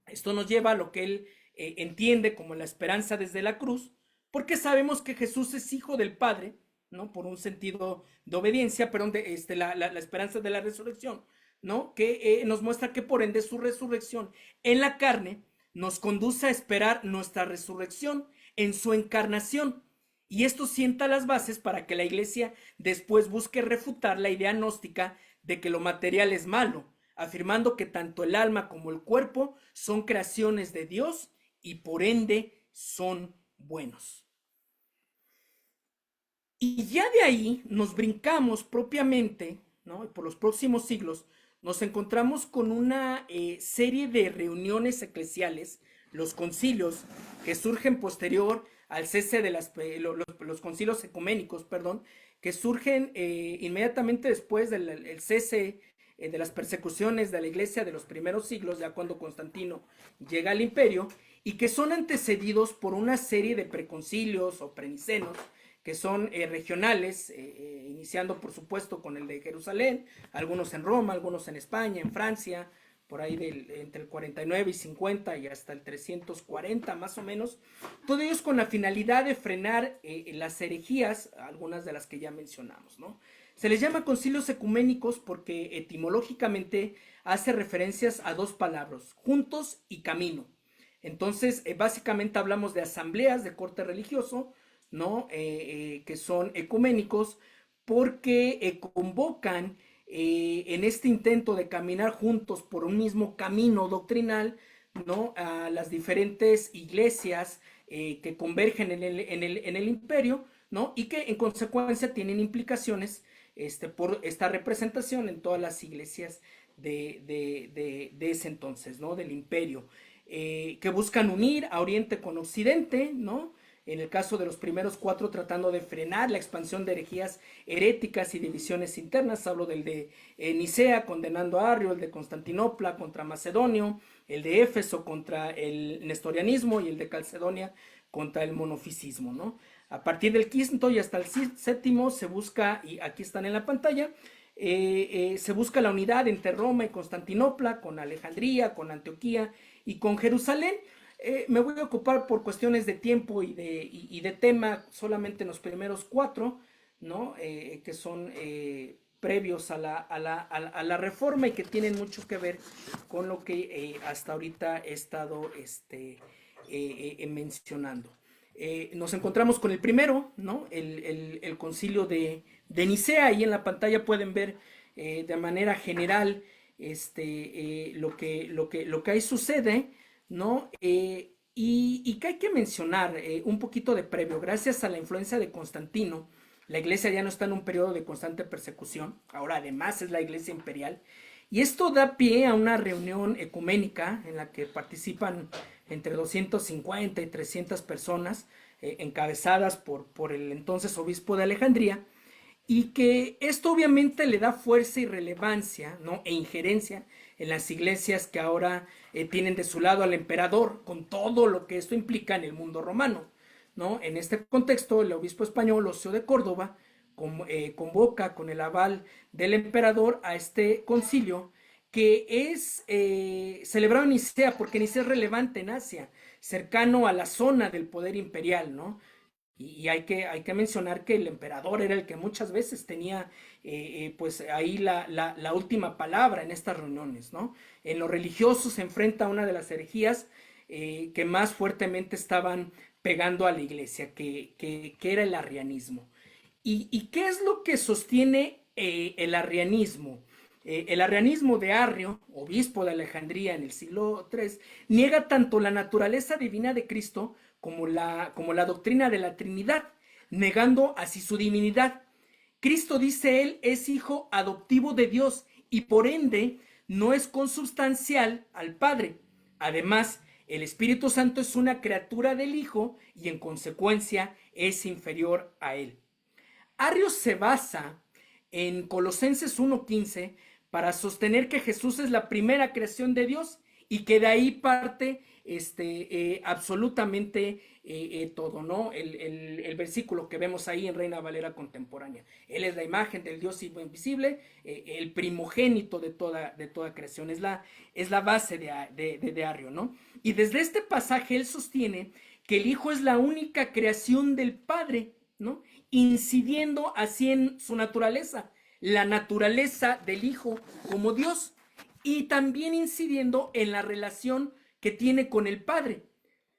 B: Esto nos lleva a lo que él entiende como la esperanza desde la cruz, porque sabemos que Jesús es hijo del Padre, ¿no? Por un sentido de obediencia, perdón, la esperanza de la resurrección, ¿no? Que nos muestra que por ende su resurrección en la carne nos conduce a esperar nuestra resurrección en su encarnación. Y esto sienta las bases para que la iglesia después busque refutar la idea gnóstica de que lo material es malo, afirmando que tanto el alma como el cuerpo son creaciones de Dios y por ende son buenos. Y ya de ahí nos brincamos propiamente, ¿no? Por los próximos siglos nos encontramos con una serie de reuniones eclesiales, los concilios, que surgen posterior al cese de los concilios ecuménicos, perdón, que surgen inmediatamente después del cese de las persecuciones de la iglesia de los primeros siglos, ya cuando Constantino llega al imperio, y que son antecedidos por una serie de preconcilios o prenicenos, que son regionales, iniciando por supuesto con el de Jerusalén, algunos en Roma, algunos en España, en Francia, por ahí entre el 49 y 50 y hasta el 340 más o menos, todos ellos con la finalidad de frenar las herejías, algunas de las que ya mencionamos, ¿no? Se les llama concilios ecuménicos porque etimológicamente hace referencias a dos palabras, juntos y camino. Entonces, básicamente hablamos de asambleas de corte religioso, ¿no? Que son ecuménicos porque convocan en este intento de caminar juntos por un mismo camino doctrinal, ¿no? A las diferentes iglesias que convergen en el imperio, ¿no? Y que en consecuencia tienen implicaciones por esta representación en todas las iglesias de ese entonces, ¿no? Del imperio, que buscan unir a Oriente con Occidente, ¿no? En el caso de los primeros cuatro, tratando de frenar la expansión de herejías heréticas y divisiones internas. Hablo del de Nicea, condenando a Arrio, el de Constantinopla contra Macedonio, el de Éfeso contra el nestorianismo y el de Calcedonia contra el monofisismo, ¿no? A partir del quinto y hasta el séptimo se busca, y aquí están en la pantalla, se busca la unidad entre Roma y Constantinopla, con Alejandría, con Antioquía y con Jerusalén. Me voy a ocupar por cuestiones de tiempo y de tema solamente en los primeros cuatro, ¿no? Que son previos a la reforma y que tienen mucho que ver con lo que hasta ahorita he estado mencionando. Nos encontramos con el primero, ¿no? El concilio de Nicea. Ahí en la pantalla pueden ver de manera general lo que ahí sucede, ¿no? Y que hay que mencionar un poquito de previo. Gracias a la influencia de Constantino, la iglesia ya no está en un periodo de constante persecución. Ahora además es la iglesia imperial. Y esto da pie a una reunión ecuménica en la que participan entre 250 y 300 personas, encabezadas por el entonces obispo de Alejandría, y que esto obviamente le da fuerza y relevancia, ¿no? E injerencia en las iglesias que ahora tienen de su lado al emperador, con todo lo que esto implica en el mundo romano, ¿no? En este contexto, el obispo español Ocio de Córdoba convoca con el aval del emperador a este concilio, que es celebrado en Nicea, porque Nicea es relevante en Asia, cercano a la zona del poder imperial, ¿no? Y hay que mencionar que el emperador era el que muchas veces tenía pues ahí la última palabra en estas reuniones, ¿no? En lo religioso se enfrenta a una de las herejías que más fuertemente estaban pegando a la iglesia, que era el arrianismo. ¿Y qué es lo que sostiene el arrianismo? El arrianismo de Arrio, obispo de Alejandría en el siglo III, niega tanto la naturaleza divina de Cristo como la doctrina de la Trinidad, negando así su divinidad. Cristo, dice él, es hijo adoptivo de Dios y por ende no es consubstancial al Padre. Además, el Espíritu Santo es una criatura del Hijo y en consecuencia es inferior a él. Arrio se basa en Colosenses 1:15 para sostener que Jesús es la primera creación de Dios y que de ahí parte absolutamente todo, ¿no? El versículo que vemos ahí en Reina Valera contemporánea. Él es la imagen del Dios invisible, el primogénito de toda creación. Es la base de Arrio, ¿no? Y desde este pasaje él sostiene que el Hijo es la única creación del Padre, ¿no? Incidiendo así en su naturaleza, la naturaleza del Hijo como Dios, y también incidiendo en la relación que tiene con el Padre.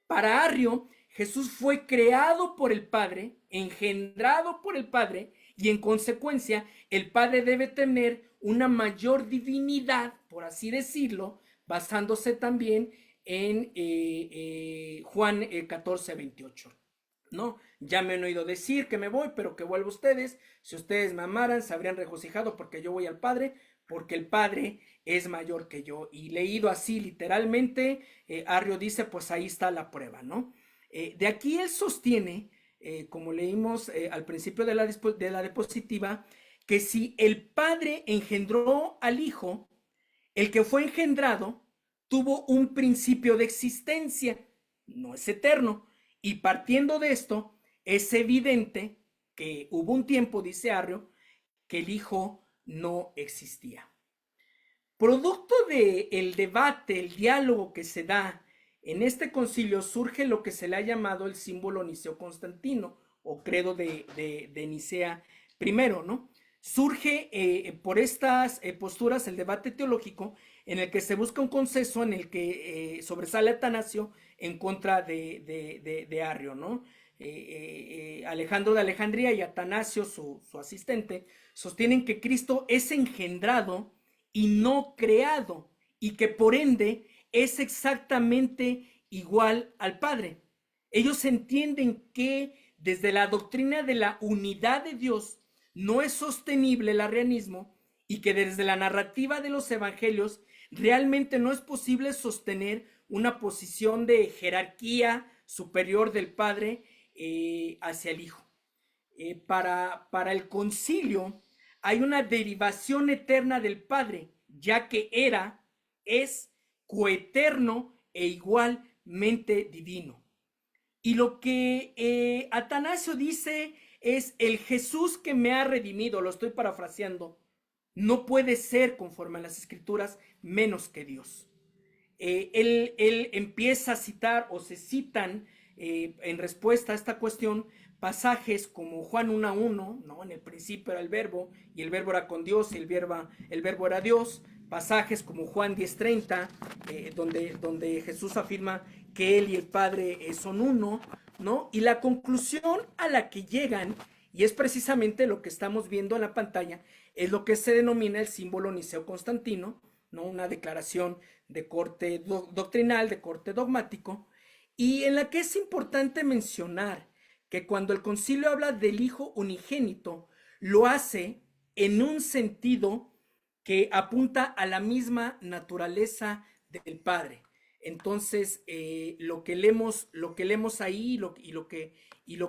B: Para Arrio, Jesús fue creado por el Padre, engendrado por el Padre, y en consecuencia el Padre debe tener una mayor divinidad, por así decirlo, basándose también en Juan 14:28. ¿No? Ya me han oído decir que me voy, pero que vuelvo a ustedes. Si ustedes me amaran, se habrían regocijado porque yo voy al Padre, porque el Padre es mayor que yo. Y leído así literalmente, Arrio dice, pues ahí está la prueba, ¿no? De aquí él sostiene, como leímos al principio de la diapositiva, que si el Padre engendró al Hijo, el que fue engendrado tuvo un principio de existencia, no es eterno. Y partiendo de esto, es evidente que hubo un tiempo, dice Arrio, que el Hijo no existía. Producto del debate, el diálogo que se da en este concilio, surge lo que se le ha llamado el símbolo niceo-constantino o credo de Nicea primero, ¿no? Surge por estas posturas el debate teológico en el que se busca un consenso en el que sobresale Atanasio en contra de Arrio, ¿no? Alejandro de Alejandría y Atanasio, su asistente, sostienen que Cristo es engendrado y no creado, y que por ende es exactamente igual al Padre. Ellos entienden que desde la doctrina de la unidad de Dios no es sostenible el arrianismo y que desde la narrativa de los evangelios realmente no es posible sostener una posición de jerarquía superior del Padre hacia el Hijo. Para el concilio hay una derivación eterna del Padre, ya que era, es coeterno e igualmente divino. Y lo que Atanasio dice es: el Jesús que me ha redimido, lo estoy parafraseando, no puede ser, conforme a las escrituras, menos que Dios. Él empieza a citar, o se citan en respuesta a esta cuestión, pasajes como Juan 1:1, ¿no? En el principio era el verbo, y el verbo era con Dios, y el verbo era Dios. Pasajes como Juan 10:30, donde Jesús afirma que Él y el Padre son uno, ¿no? Y la conclusión a la que llegan, y es precisamente lo que estamos viendo en la pantalla, es lo que se denomina el símbolo niceo-constantino, ¿no? Una declaración de corte doctrinal, de corte dogmático, y en la que es importante mencionar que cuando el concilio habla del Hijo unigénito, lo hace en un sentido que apunta a la misma naturaleza del Padre. Entonces, lo que leemos ahí y lo que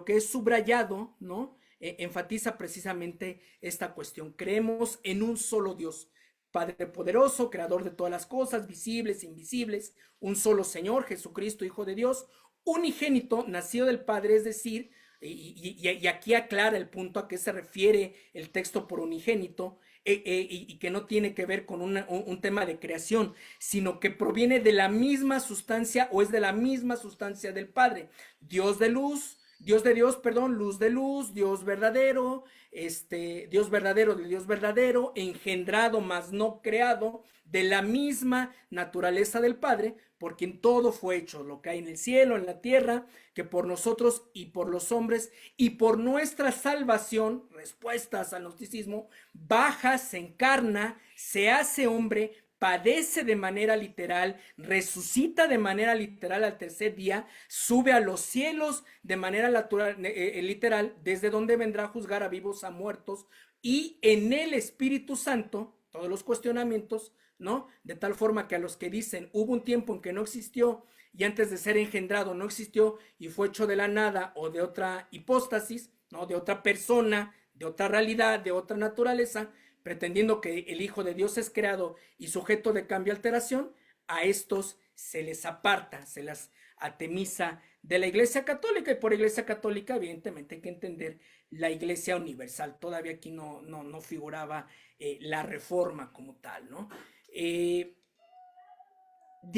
B: es subrayado, ¿no? Enfatiza precisamente esta cuestión. Creemos en un solo Dios, Padre poderoso, creador de todas las cosas, visibles e invisibles, un solo Señor, Jesucristo, Hijo de Dios, unigénito, nacido del Padre, es decir, y aquí aclara el punto a qué se refiere el texto por unigénito, y que no tiene que ver con un tema de creación, sino que proviene de la misma sustancia, o es de la misma sustancia del Padre. Dios de luz, Dios de Dios, perdón, luz de luz, Dios verdadero, Dios verdadero de Dios verdadero, engendrado mas no creado, de la misma naturaleza del Padre, por quien todo fue hecho, lo que hay en el cielo, en la tierra, que por nosotros y por los hombres y por nuestra salvación, respuestas al gnosticismo, baja, se encarna, se hace hombre, padece de manera literal, resucita de manera literal al tercer día, sube a los cielos de manera literal, desde donde vendrá a juzgar a vivos, a muertos, y en el Espíritu Santo, todos los cuestionamientos, ¿no? De tal forma que a los que dicen hubo un tiempo en que no existió y antes de ser engendrado no existió y fue hecho de la nada o de otra hipóstasis, ¿no? De otra persona, de otra realidad, de otra naturaleza, pretendiendo que el Hijo de Dios es creado y sujeto de cambio y alteración, a estos se les aparta, se las atemiza de la Iglesia Católica, y por Iglesia Católica evidentemente hay que entender la Iglesia Universal. Todavía aquí no figuraba la Reforma como tal, ¿no? De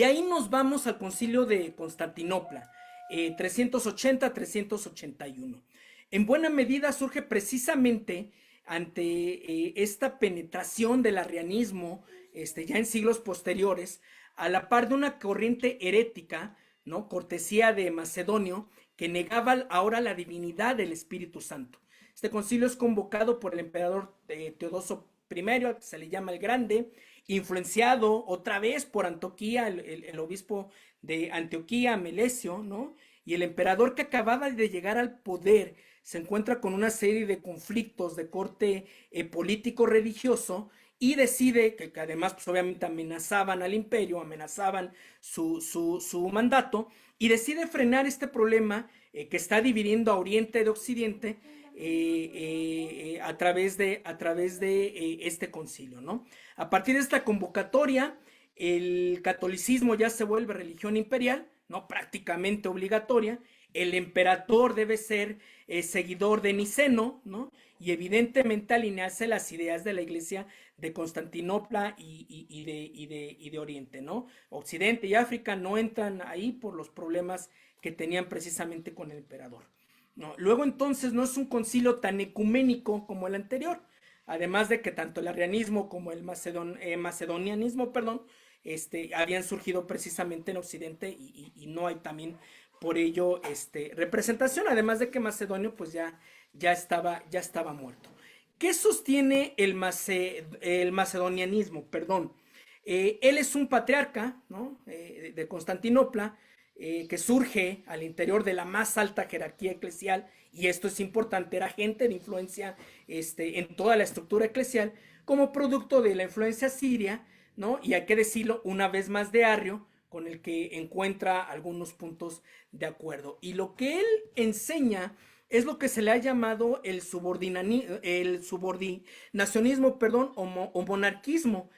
B: ahí nos vamos al Concilio de Constantinopla, 380-381. En buena medida surge precisamente ante esta penetración del arrianismo, ya en siglos posteriores, a la par de una corriente herética, ¿no? Cortesía de Macedonio, que negaba ahora la divinidad del Espíritu Santo. Este concilio es convocado por el emperador Teodoso I, al que se le llama el Grande, influenciado otra vez por Antioquía, el obispo de Antioquía, Melesio, ¿no? Y el emperador que acababa de llegar al poder se encuentra con una serie de conflictos de corte político-religioso, y decide, que además pues obviamente amenazaban al imperio, amenazaban su mandato, y decide frenar este problema que está dividiendo a Oriente de Occidente, a través de este concilio, ¿no? A partir de esta convocatoria, el catolicismo ya se vuelve religión imperial, ¿no? Prácticamente obligatoria. El emperador debe ser seguidor de Niceno, ¿no? Y evidentemente alinearse las ideas de la iglesia de Constantinopla y de Oriente, ¿no? Occidente y África no entran ahí por los problemas que tenían precisamente con el emperador, ¿no? Luego entonces no es un concilio tan ecuménico como el anterior, además de que tanto el arrianismo como el macedonianismo, perdón, habían surgido precisamente en Occidente, y no hay también por ello representación, además de que Macedonio pues ya estaba muerto. ¿Qué sostiene el macedonianismo? Perdón. Él es un patriarca, ¿no? De Constantinopla, que surge al interior de la más alta jerarquía eclesial, y esto es importante, era gente de influencia en toda la estructura eclesial, como producto de la influencia siria, ¿no? Y hay que decirlo una vez más de Arrio, con el que encuentra algunos puntos de acuerdo. Y lo que él enseña es lo que se le ha llamado el subordinacionismo, perdón, o monarquismo.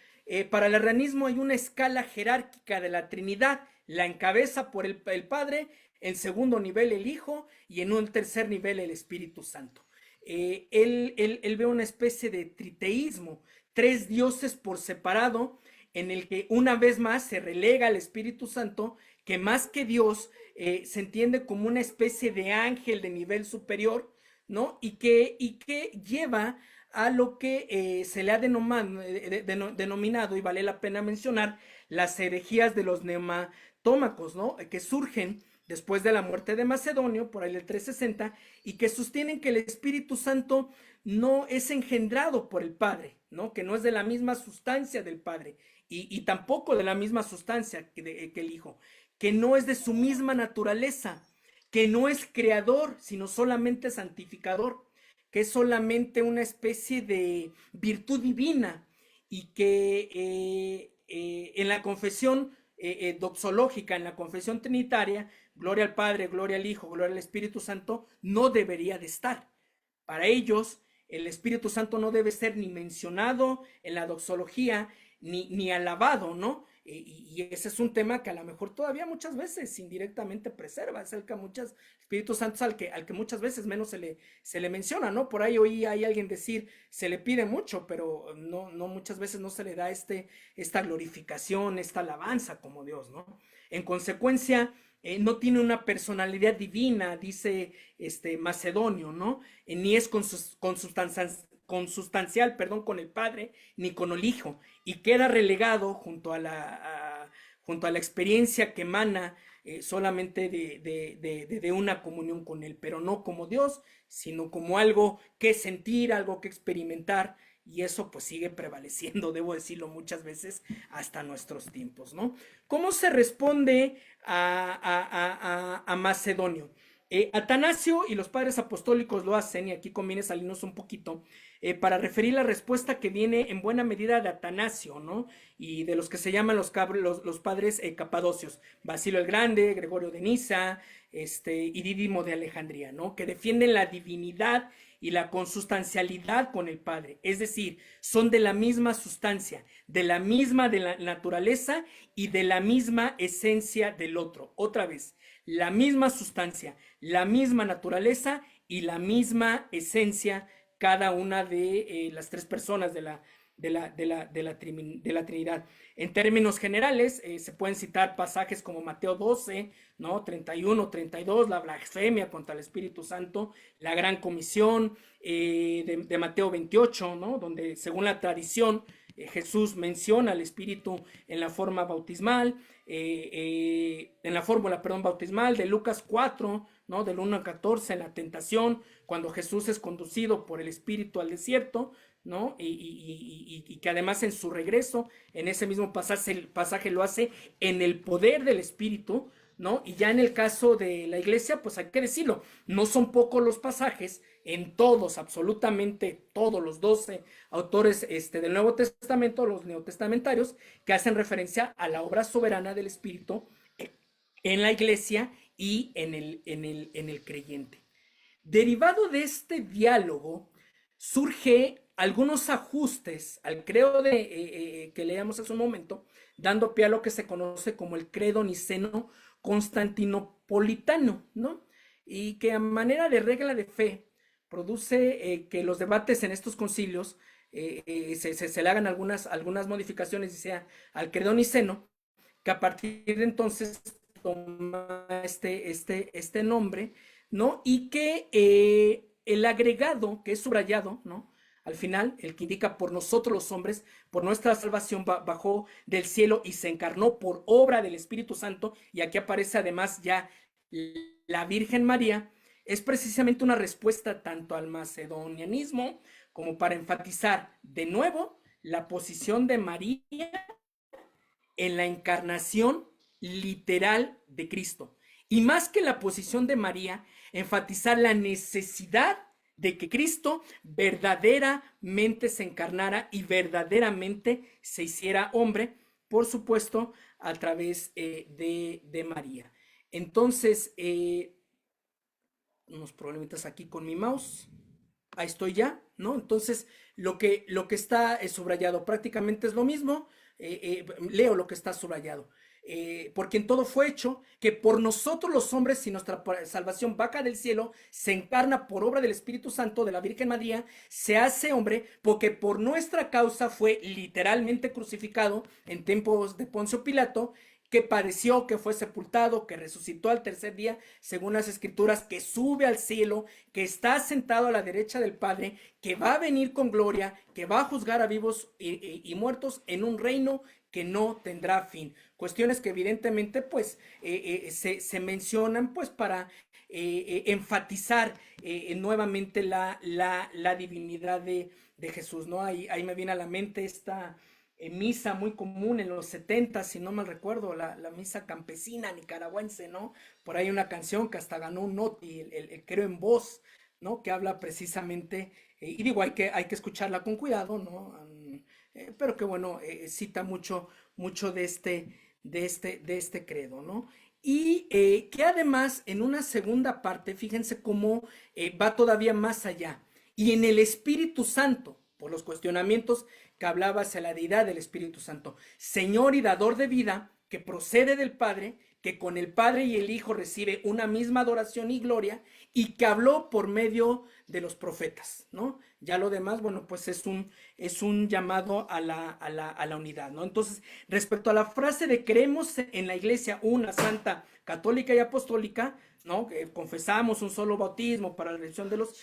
B: Para el arrianismo hay una escala jerárquica de la Trinidad, la encabeza por el Padre, en segundo nivel el Hijo y en un tercer nivel el Espíritu Santo. Él ve una especie de triteísmo, tres dioses por separado, en el que una vez más se relega al Espíritu Santo, que más que Dios se entiende como una especie de ángel de nivel superior, ¿no? Y que lleva a lo que se le ha denominado, y vale la pena mencionar, las herejías de los neumatómacos, ¿no? Que surgen después de la muerte de Macedonio, por ahí el 360, y que sostienen que el Espíritu Santo no es engendrado por el Padre, ¿no? Que no es de la misma sustancia del Padre, y tampoco de la misma sustancia que el Hijo, que no es de su misma naturaleza, que no es creador, sino solamente santificador, que es solamente una especie de virtud divina, y que en la confesión doxológica, en la confesión trinitaria, gloria al Padre, gloria al Hijo, gloria al Espíritu Santo, no debería de estar. Para ellos, el Espíritu Santo no debe ser ni mencionado en la doxología, ni alabado, ¿no? Y ese es un tema que a lo mejor todavía muchas veces indirectamente preserva, es el que muchas Espíritu Santo al que muchas veces menos se le menciona, ¿no? Por ahí oí hay alguien decir, se le pide mucho, pero no muchas veces no se le da esta glorificación, esta alabanza como Dios, ¿no? En consecuencia, no tiene una personalidad divina, dice Macedonio, ¿no? Ni es consustancial, perdón, con el Padre, ni con el Hijo, y queda relegado junto a la experiencia que emana solamente de una comunión con Él, pero no como Dios, sino como algo que sentir, algo que experimentar, y eso pues sigue prevaleciendo, debo decirlo muchas veces, hasta nuestros tiempos, ¿no? ¿Cómo se responde a Macedonio? Atanasio y los padres apostólicos lo hacen, y aquí conviene salirnos un poquito, para referir la respuesta que viene en buena medida de Atanasio, ¿no? Y de los que se llaman los padres capadocios, Basilio el Grande, Gregorio de Niza, y Dídimo de Alejandría, ¿no? Que defienden la divinidad y la consustancialidad con el Padre, es decir, son de la misma sustancia, de la naturaleza y de la misma esencia del otro. Otra vez, la misma sustancia, la misma naturaleza y la misma esencia, cada una de las tres personas de la Trinidad. En términos generales, se pueden citar pasajes como Mateo 12, ¿no? 31, 32, la blasfemia contra el Espíritu Santo, la gran comisión de Mateo 28, ¿no? Donde según la tradición Jesús menciona al Espíritu en la forma bautismal, en la fórmula, perdón, bautismal, de Lucas 4, ¿no? Del 1 al 14, en la tentación, cuando Jesús es conducido por el Espíritu al desierto, ¿no? Y que además en su regreso, en ese mismo pasaje lo hace en el poder del Espíritu, ¿no? Y ya en el caso de la iglesia, pues hay que decirlo, no son pocos los pasajes, en todos, absolutamente todos los 12 autores del Nuevo Testamento, los neotestamentarios, que hacen referencia a la obra soberana del Espíritu en la iglesia y en el creyente. Derivado de este diálogo, surge algunos ajustes al credo que leíamos hace un momento, dando pie a lo que se conoce como el credo niceno constantinopolitano, ¿no? Y que a manera de regla de fe produce que los debates en estos concilios se le hagan algunas modificaciones y sea al credo niceno, que a partir de entonces toma este nombre, ¿no? Y que el agregado, que es subrayado, ¿no? Al final, el que indica por nosotros los hombres, por nuestra salvación, bajó del cielo y se encarnó por obra del Espíritu Santo, y aquí aparece además ya la Virgen María, es precisamente una respuesta tanto al macedonianismo como para enfatizar de nuevo la posición de María en la encarnación literal de Cristo. Y más que la posición de María, enfatizar la necesidad de que Cristo verdaderamente se encarnara y verdaderamente se hiciera hombre, por supuesto, a través de María. Entonces, unos problemitas aquí con mi mouse. Ahí estoy ya, ¿no? Entonces, lo que está subrayado prácticamente es lo mismo. Leo lo que está subrayado. Porque en todo fue hecho que por nosotros los hombres, si nuestra salvación baja del cielo, se encarna por obra del Espíritu Santo de la Virgen María, se hace hombre, porque por nuestra causa fue literalmente crucificado en tiempos de Poncio Pilato, que padeció, que fue sepultado, que resucitó al tercer día, según las escrituras, que sube al cielo, que está sentado a la derecha del Padre, que va a venir con gloria, que va a juzgar a vivos y muertos en un reino que no tendrá fin. Cuestiones que evidentemente pues se mencionan pues para enfatizar nuevamente la divinidad de Jesús, ¿no? Ahí me viene a la mente esta misa muy común en los 70, si no mal recuerdo, la misa campesina nicaragüense, ¿no? Por ahí una canción que hasta ganó un Noti, el Creo en Voz, ¿no? Que habla precisamente, y digo, hay que escucharla con cuidado, ¿no? Pero que bueno, cita mucho de este credo, ¿no? Y que además en una segunda parte, fíjense cómo va todavía más allá. Y en el Espíritu Santo, por los cuestionamientos que hablaba hacia la deidad del Espíritu Santo, Señor y dador de vida, que procede del Padre, que con el Padre y el Hijo recibe una misma adoración y gloria, y que habló por medio de los profetas, ¿no? Ya lo demás, bueno, pues es un llamado a la unidad, ¿no? Entonces, respecto a la frase de creemos en la iglesia una santa, católica y apostólica, ¿no? Que confesamos un solo bautismo para la redención de los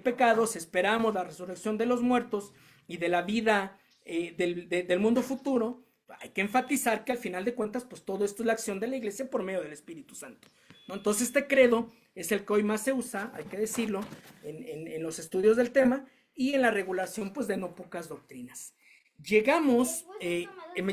B: pecados, esperamos la resurrección de los muertos y de la vida del mundo futuro. Hay que enfatizar que al final de cuentas, pues todo esto es la acción de la iglesia por medio del Espíritu Santo, ¿no? Entonces este credo es el que hoy más se usa, hay que decirlo, en los estudios del tema y en la regulación pues de no pocas doctrinas. Llegamos y me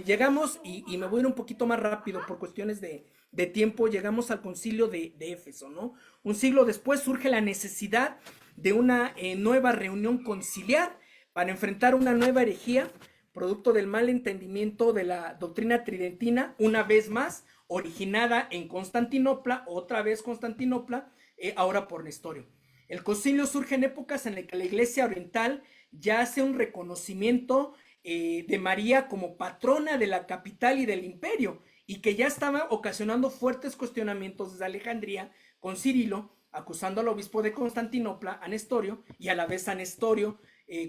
B: voy a ir un poquito más rápido por cuestiones de tiempo, llegamos al concilio de Éfeso, ¿no? Un siglo después surge la necesidad de una nueva reunión conciliar para enfrentar una nueva herejía, producto del mal entendimiento de la doctrina tridentina, una vez más, originada en Constantinopla, otra vez Constantinopla, ahora por Nestorio. El concilio surge en épocas en las que la Iglesia Oriental ya hace un reconocimiento de María como patrona de la capital y del imperio, y que ya estaba ocasionando fuertes cuestionamientos desde Alejandría con Cirilo, acusando al obispo de Constantinopla, a Nestorio, y a la vez a Nestorio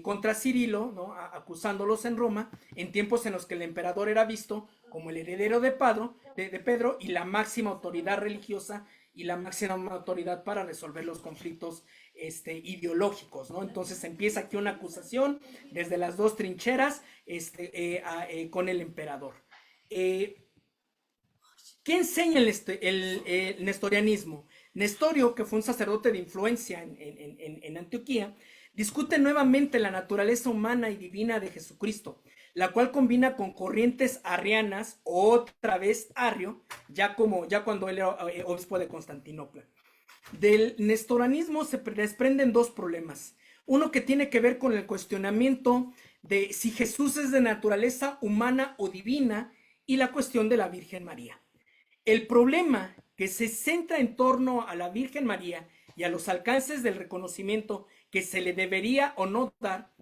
B: contra Cirilo, ¿no? Acusándolos en Roma, en tiempos en los que el emperador era visto como el heredero de Pedro y la máxima autoridad religiosa y la máxima autoridad para resolver los conflictos ideológicos, ¿no? Entonces empieza aquí una acusación desde las dos trincheras con el emperador. ¿Qué enseña el nestorianismo? Nestorio, que fue un sacerdote de influencia en Antioquía, discute nuevamente la naturaleza humana y divina de Jesucristo, la cual combina con corrientes arrianas, otra vez arrio, ya cuando él era obispo de Constantinopla. Del nestorianismo se desprenden dos problemas. Uno que tiene que ver con el cuestionamiento de si Jesús es de naturaleza humana o divina y la cuestión de la Virgen María. El problema que se centra en torno a la Virgen María y a los alcances del reconocimiento que se le debería o no dar,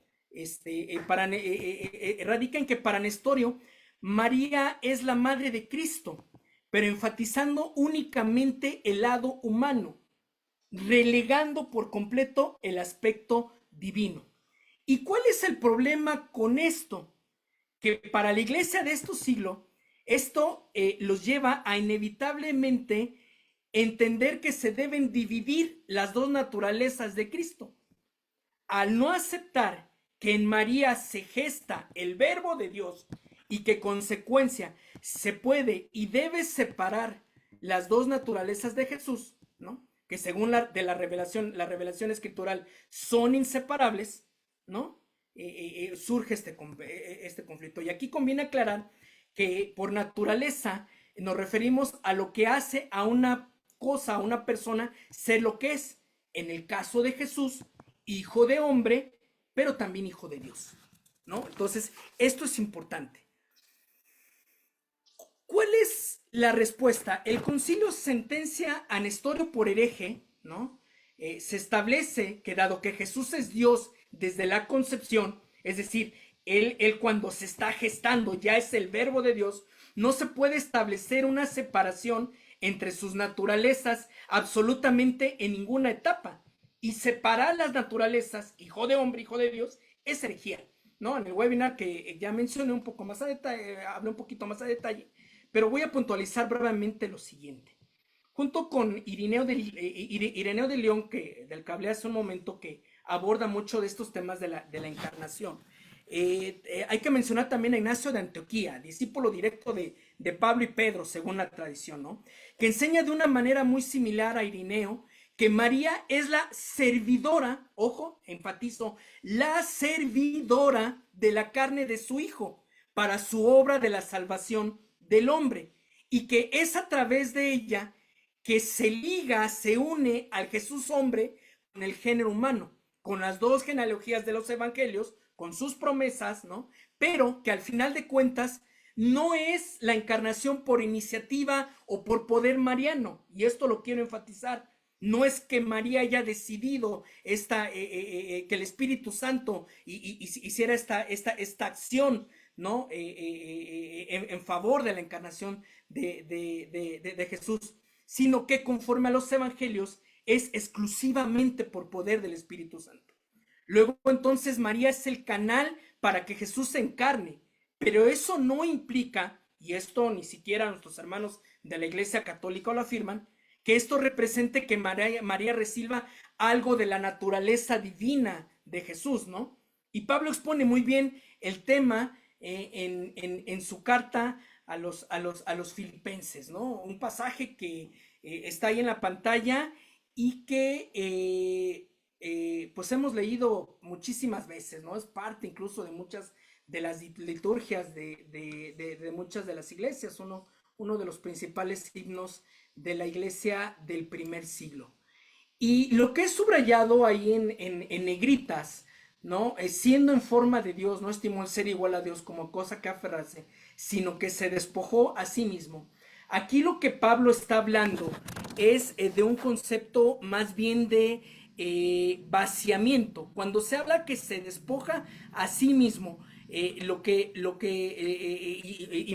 B: radica en que para Nestorio María es la madre de Cristo, pero enfatizando únicamente el lado humano, relegando por completo el aspecto divino. ¿Y cuál es el problema con esto? Que para la iglesia de estos siglos, esto los lleva a inevitablemente entender que se deben dividir las dos naturalezas de Cristo. Al no aceptar que en María se gesta el verbo de Dios y que consecuencia se puede y debe separar las dos naturalezas de Jesús, ¿no? Que según la revelación escritural son inseparables, ¿no? Surge este conflicto. Y aquí conviene aclarar que por naturaleza nos referimos a lo que hace a una cosa a una persona ser lo que es. En el caso de Jesús, hijo de hombre, pero también hijo de Dios, ¿no? Entonces, esto es importante. ¿Cuál es la respuesta? El concilio sentencia a Nestorio por hereje, ¿no? Se establece que dado que Jesús es Dios desde la concepción, es decir, él cuando se está gestando ya es el verbo de Dios, no se puede establecer una separación entre sus naturalezas absolutamente en ninguna etapa. Y separar las naturalezas, hijo de hombre, hijo de Dios, es herejía, ¿no? En el webinar que ya mencioné un poco más a detalle, hablé un poquito más a detalle, pero voy a puntualizar brevemente lo siguiente. Junto con Ireneo de León, del que hablé hace un momento, que aborda mucho de estos temas de la encarnación. Hay que mencionar también a Ignacio de Antioquía, discípulo directo de Pablo y Pedro, según la tradición, ¿no? Que enseña de una manera muy similar a Ireneo que María es la servidora, ojo, enfatizo, la servidora de la carne de su Hijo para su obra de la salvación del hombre, y que es a través de ella que se liga, se une al Jesús hombre con el género humano, con las dos genealogías de los evangelios, con sus promesas, ¿no? Pero que al final de cuentas no es la encarnación por iniciativa o por poder mariano, y esto lo quiero enfatizar. No es que María haya decidido que el Espíritu Santo hiciera esta acción, ¿no? En favor de la encarnación de Jesús, sino que conforme a los evangelios es exclusivamente por poder del Espíritu Santo. Luego entonces María es el canal para que Jesús se encarne, pero eso no implica, y esto ni siquiera nuestros hermanos de la Iglesia Católica lo afirman, que esto represente que María reciba algo de la naturaleza divina de Jesús, ¿no? Y Pablo expone muy bien el tema en su carta a los filipenses, ¿no? Un pasaje que está ahí en la pantalla y que pues hemos leído muchísimas veces, ¿no? Es parte incluso de muchas de las liturgias de muchas de las iglesias, uno de los principales himnos de la iglesia del primer siglo. Y lo que es subrayado ahí en negritas, ¿no? Siendo en forma de Dios, no estimó el ser igual a Dios como cosa que aferrarse, sino que se despojó a sí mismo. Aquí lo que Pablo está hablando es de un concepto más bien de vaciamiento. Cuando se habla que se despoja a sí mismo, y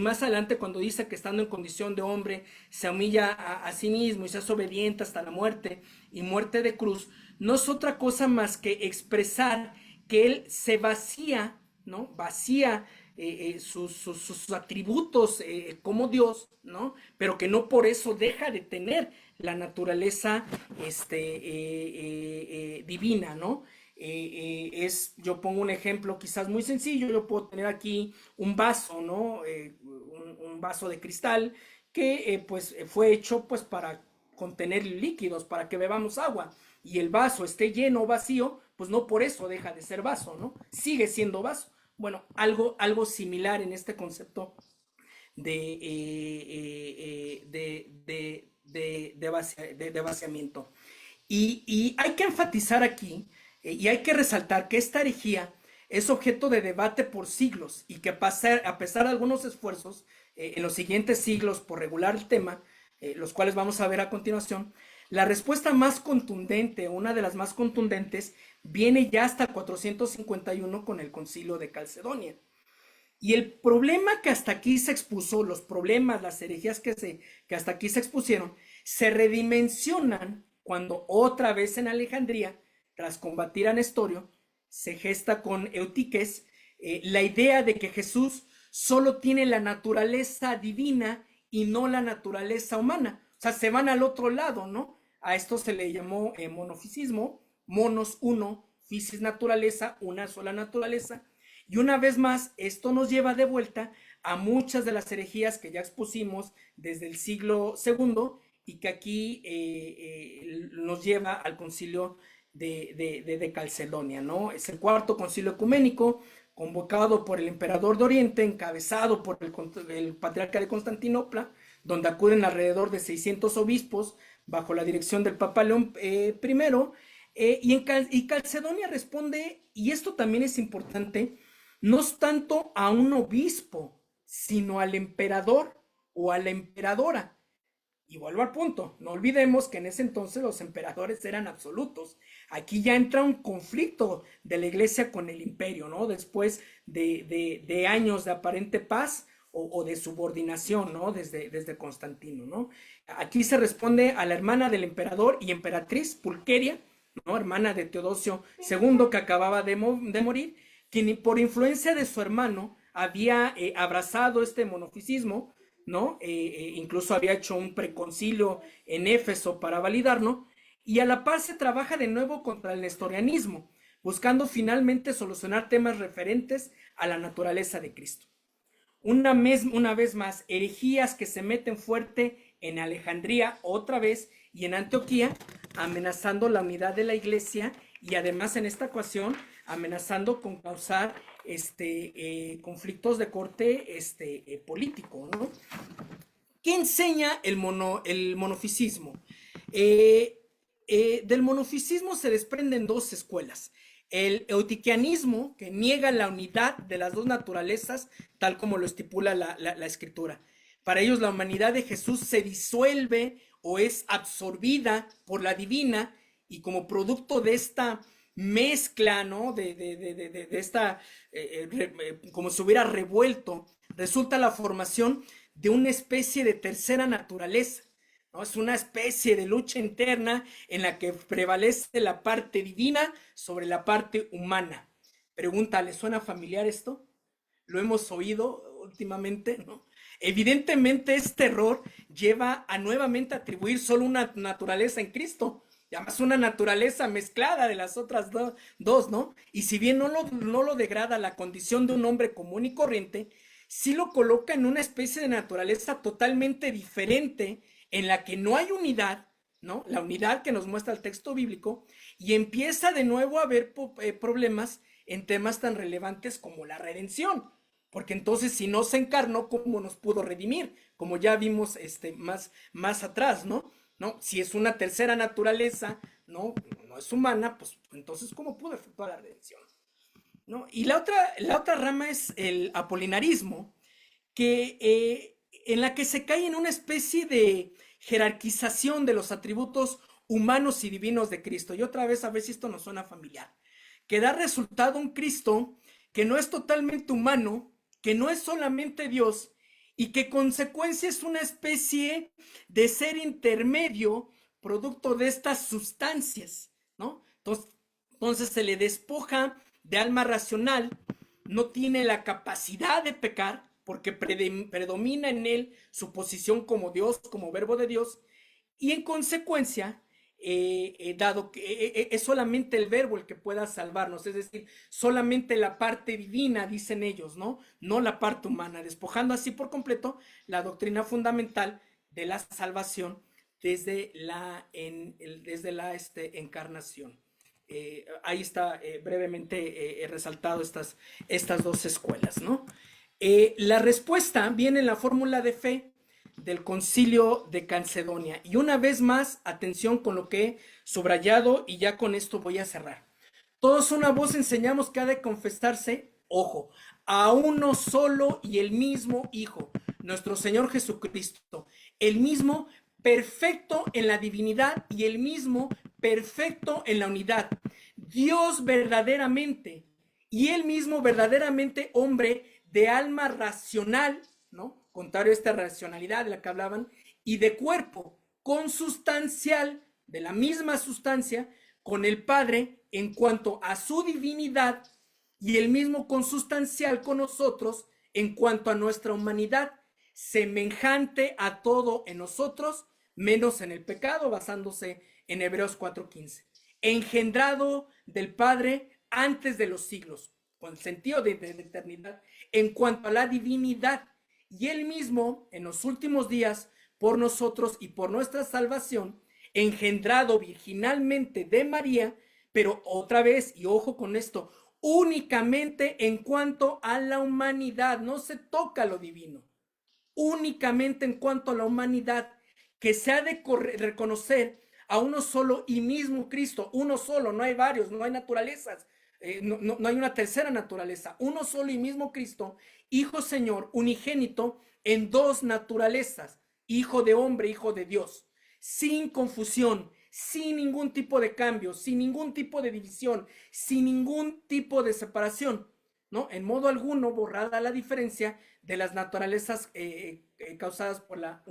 B: más adelante cuando dice que estando en condición de hombre se humilla a sí mismo y se hace obediente hasta la muerte y muerte de cruz, no es otra cosa más que expresar que él se vacía, ¿no? Vacía sus atributos como Dios, ¿no? Pero que no por eso deja de tener la naturaleza divina, ¿no? Yo pongo un ejemplo quizás muy sencillo, yo puedo tener aquí un vaso, ¿no? Un vaso de cristal que pues fue hecho pues para contener líquidos, para que bebamos agua, y el vaso esté lleno o vacío, pues no por eso deja de ser vaso, ¿no? Sigue siendo vaso. Bueno, algo similar en este concepto de vaciamiento. Y hay que enfatizar aquí y hay que resaltar que esta herejía es objeto de debate por siglos y que a pesar de algunos esfuerzos en los siguientes siglos por regular el tema, los cuales vamos a ver a continuación, la respuesta más contundente, una de las más contundentes, viene ya hasta el 451 con el Concilio de Calcedonia. Y el problema que hasta aquí se expuso, los problemas, las herejías que hasta aquí se expusieron, se redimensionan cuando otra vez en Alejandría, tras combatir a Nestorio, se gesta con Eutiques la idea de que Jesús solo tiene la naturaleza divina y no la naturaleza humana. O sea, se van al otro lado, ¿no? A esto se le llamó monofisismo, monos uno, fisis naturaleza, una sola naturaleza. Y una vez más, esto nos lleva de vuelta a muchas de las herejías que ya expusimos desde el siglo II y que aquí nos lleva al concilio de Calcedonia, ¿no? Es el cuarto concilio ecuménico, convocado por el emperador de Oriente, encabezado por el patriarca de Constantinopla, donde acuden alrededor de 600 obispos bajo la dirección del Papa León I, y Calcedonia responde, y esto también es importante, no es tanto a un obispo, sino al emperador o a la emperadora. Y vuelvo al punto, no olvidemos que en ese entonces los emperadores eran absolutos. Aquí ya entra un conflicto de la iglesia con el imperio, ¿no? Después de años de aparente paz o de subordinación, ¿no? Desde Constantino, ¿no? Aquí se responde a la hermana del emperador y emperatriz Pulqueria, ¿no? Hermana de Teodosio II, que acababa de morir, quien por influencia de su hermano había abrazado este monofisismo, ¿no? Incluso había hecho un preconcilio en Éfeso para validarlo, y a la par se trabaja de nuevo contra el nestorianismo, buscando finalmente solucionar temas referentes a la naturaleza de Cristo. Una vez más, herejías que se meten fuerte en Alejandría otra vez y en Antioquía, amenazando la unidad de la iglesia y además en esta ocasión amenazando con causar conflictos de corte político, ¿no? ¿Qué enseña el monofisismo? Del monofisismo se desprenden dos escuelas. El eutiquianismo, que niega la unidad de las dos naturalezas, tal como lo estipula la escritura. Para ellos la humanidad de Jesús se disuelve o es absorbida por la divina, y como producto de esta mezcla, ¿no? De esta, como se hubiera revuelto, resulta la formación de una especie de tercera naturaleza, ¿no? Es una especie de lucha interna en la que prevalece la parte divina sobre la parte humana. Pregunta, ¿le suena familiar esto? ¿Lo hemos oído últimamente? ¿No? Evidentemente este error lleva a nuevamente atribuir solo una naturaleza en Cristo, y además una naturaleza mezclada de las otras dos, ¿no? Y si bien no lo degrada la condición de un hombre común y corriente, sí lo coloca en una especie de naturaleza totalmente diferente, en la que no hay unidad, ¿no? La unidad que nos muestra el texto bíblico, y empieza de nuevo a haber problemas en temas tan relevantes como la redención. Porque entonces, si no se encarnó, ¿cómo nos pudo redimir? Como ya vimos más atrás, ¿no? ¿No? Si es una tercera naturaleza, no es humana, pues entonces, ¿cómo pudo efectuar la redención? ¿No? Y la otra rama es el apolinarismo, en la que se cae en una especie de jerarquización de los atributos humanos y divinos de Cristo. Y otra vez, a ver si esto nos suena familiar, que da resultado un Cristo que no es totalmente humano, que no es solamente Dios, y que consecuencia es una especie de ser intermedio producto de estas sustancias, ¿no? Entonces se le despoja de alma racional, no tiene la capacidad de pecar, porque predomina en él su posición como Dios, como verbo de Dios, y en consecuencia, dado que es solamente el verbo el que pueda salvarnos, es decir, solamente la parte divina, dicen ellos, ¿no? No la parte humana, despojando así por completo la doctrina fundamental de la salvación desde la encarnación. Ahí está brevemente resaltado estas dos escuelas, ¿no? La respuesta viene en la fórmula de fe del Concilio de Calcedonia. Y una vez más, atención con lo que he subrayado, y ya con esto voy a cerrar. Todos una voz enseñamos que ha de confesarse, ojo, a uno solo y el mismo Hijo, nuestro Señor Jesucristo, el mismo perfecto en la divinidad y el mismo perfecto en la unidad, Dios verdaderamente, y él mismo verdaderamente hombre de alma racional, ¿no? Contrario a esta racionalidad de la que hablaban, y de cuerpo consustancial, de la misma sustancia, con el Padre en cuanto a su divinidad, y el mismo consustancial con nosotros en cuanto a nuestra humanidad, semejante a todo en nosotros, menos en el pecado, basándose en Hebreos 4:15. Engendrado del Padre antes de los siglos, con el sentido de eternidad, en cuanto a la divinidad, y él mismo en los últimos días por nosotros y por nuestra salvación, engendrado virginalmente de María, pero otra vez, y ojo con esto, únicamente en cuanto a la humanidad, no se toca lo divino, únicamente en cuanto a la humanidad, que se ha de reconocer a uno solo y mismo Cristo, uno solo, no hay varios, no hay naturalezas, no hay una tercera naturaleza, uno solo y mismo Cristo, Hijo Señor, unigénito en dos naturalezas, Hijo de hombre, Hijo de Dios, sin confusión, sin ningún tipo de cambio, sin ningún tipo de división, sin ningún tipo de separación, ¿no? En modo alguno borrada la diferencia de las naturalezas causadas por la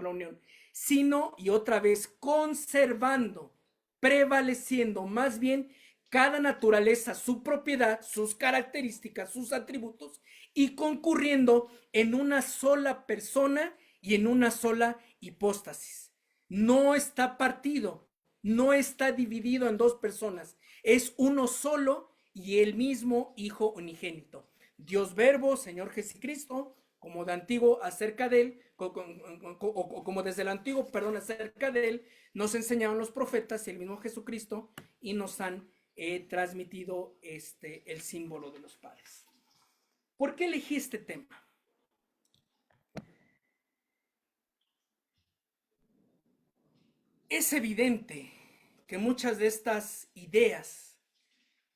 B: unión, sino, y otra vez, conservando, prevaleciendo más bien cada naturaleza, su propiedad, sus características, sus atributos, y concurriendo en una sola persona y en una sola hipóstasis. No está partido, no está dividido en dos personas, es uno solo y el mismo Hijo unigénito. Dios Verbo, Señor Jesucristo, como de antiguo acerca de él, como desde el antiguo, perdón, acerca de él, nos enseñaron los profetas y el mismo Jesucristo y nos han transmitido el símbolo de los padres. ¿Por qué elegí este tema? Es evidente que muchas de estas ideas,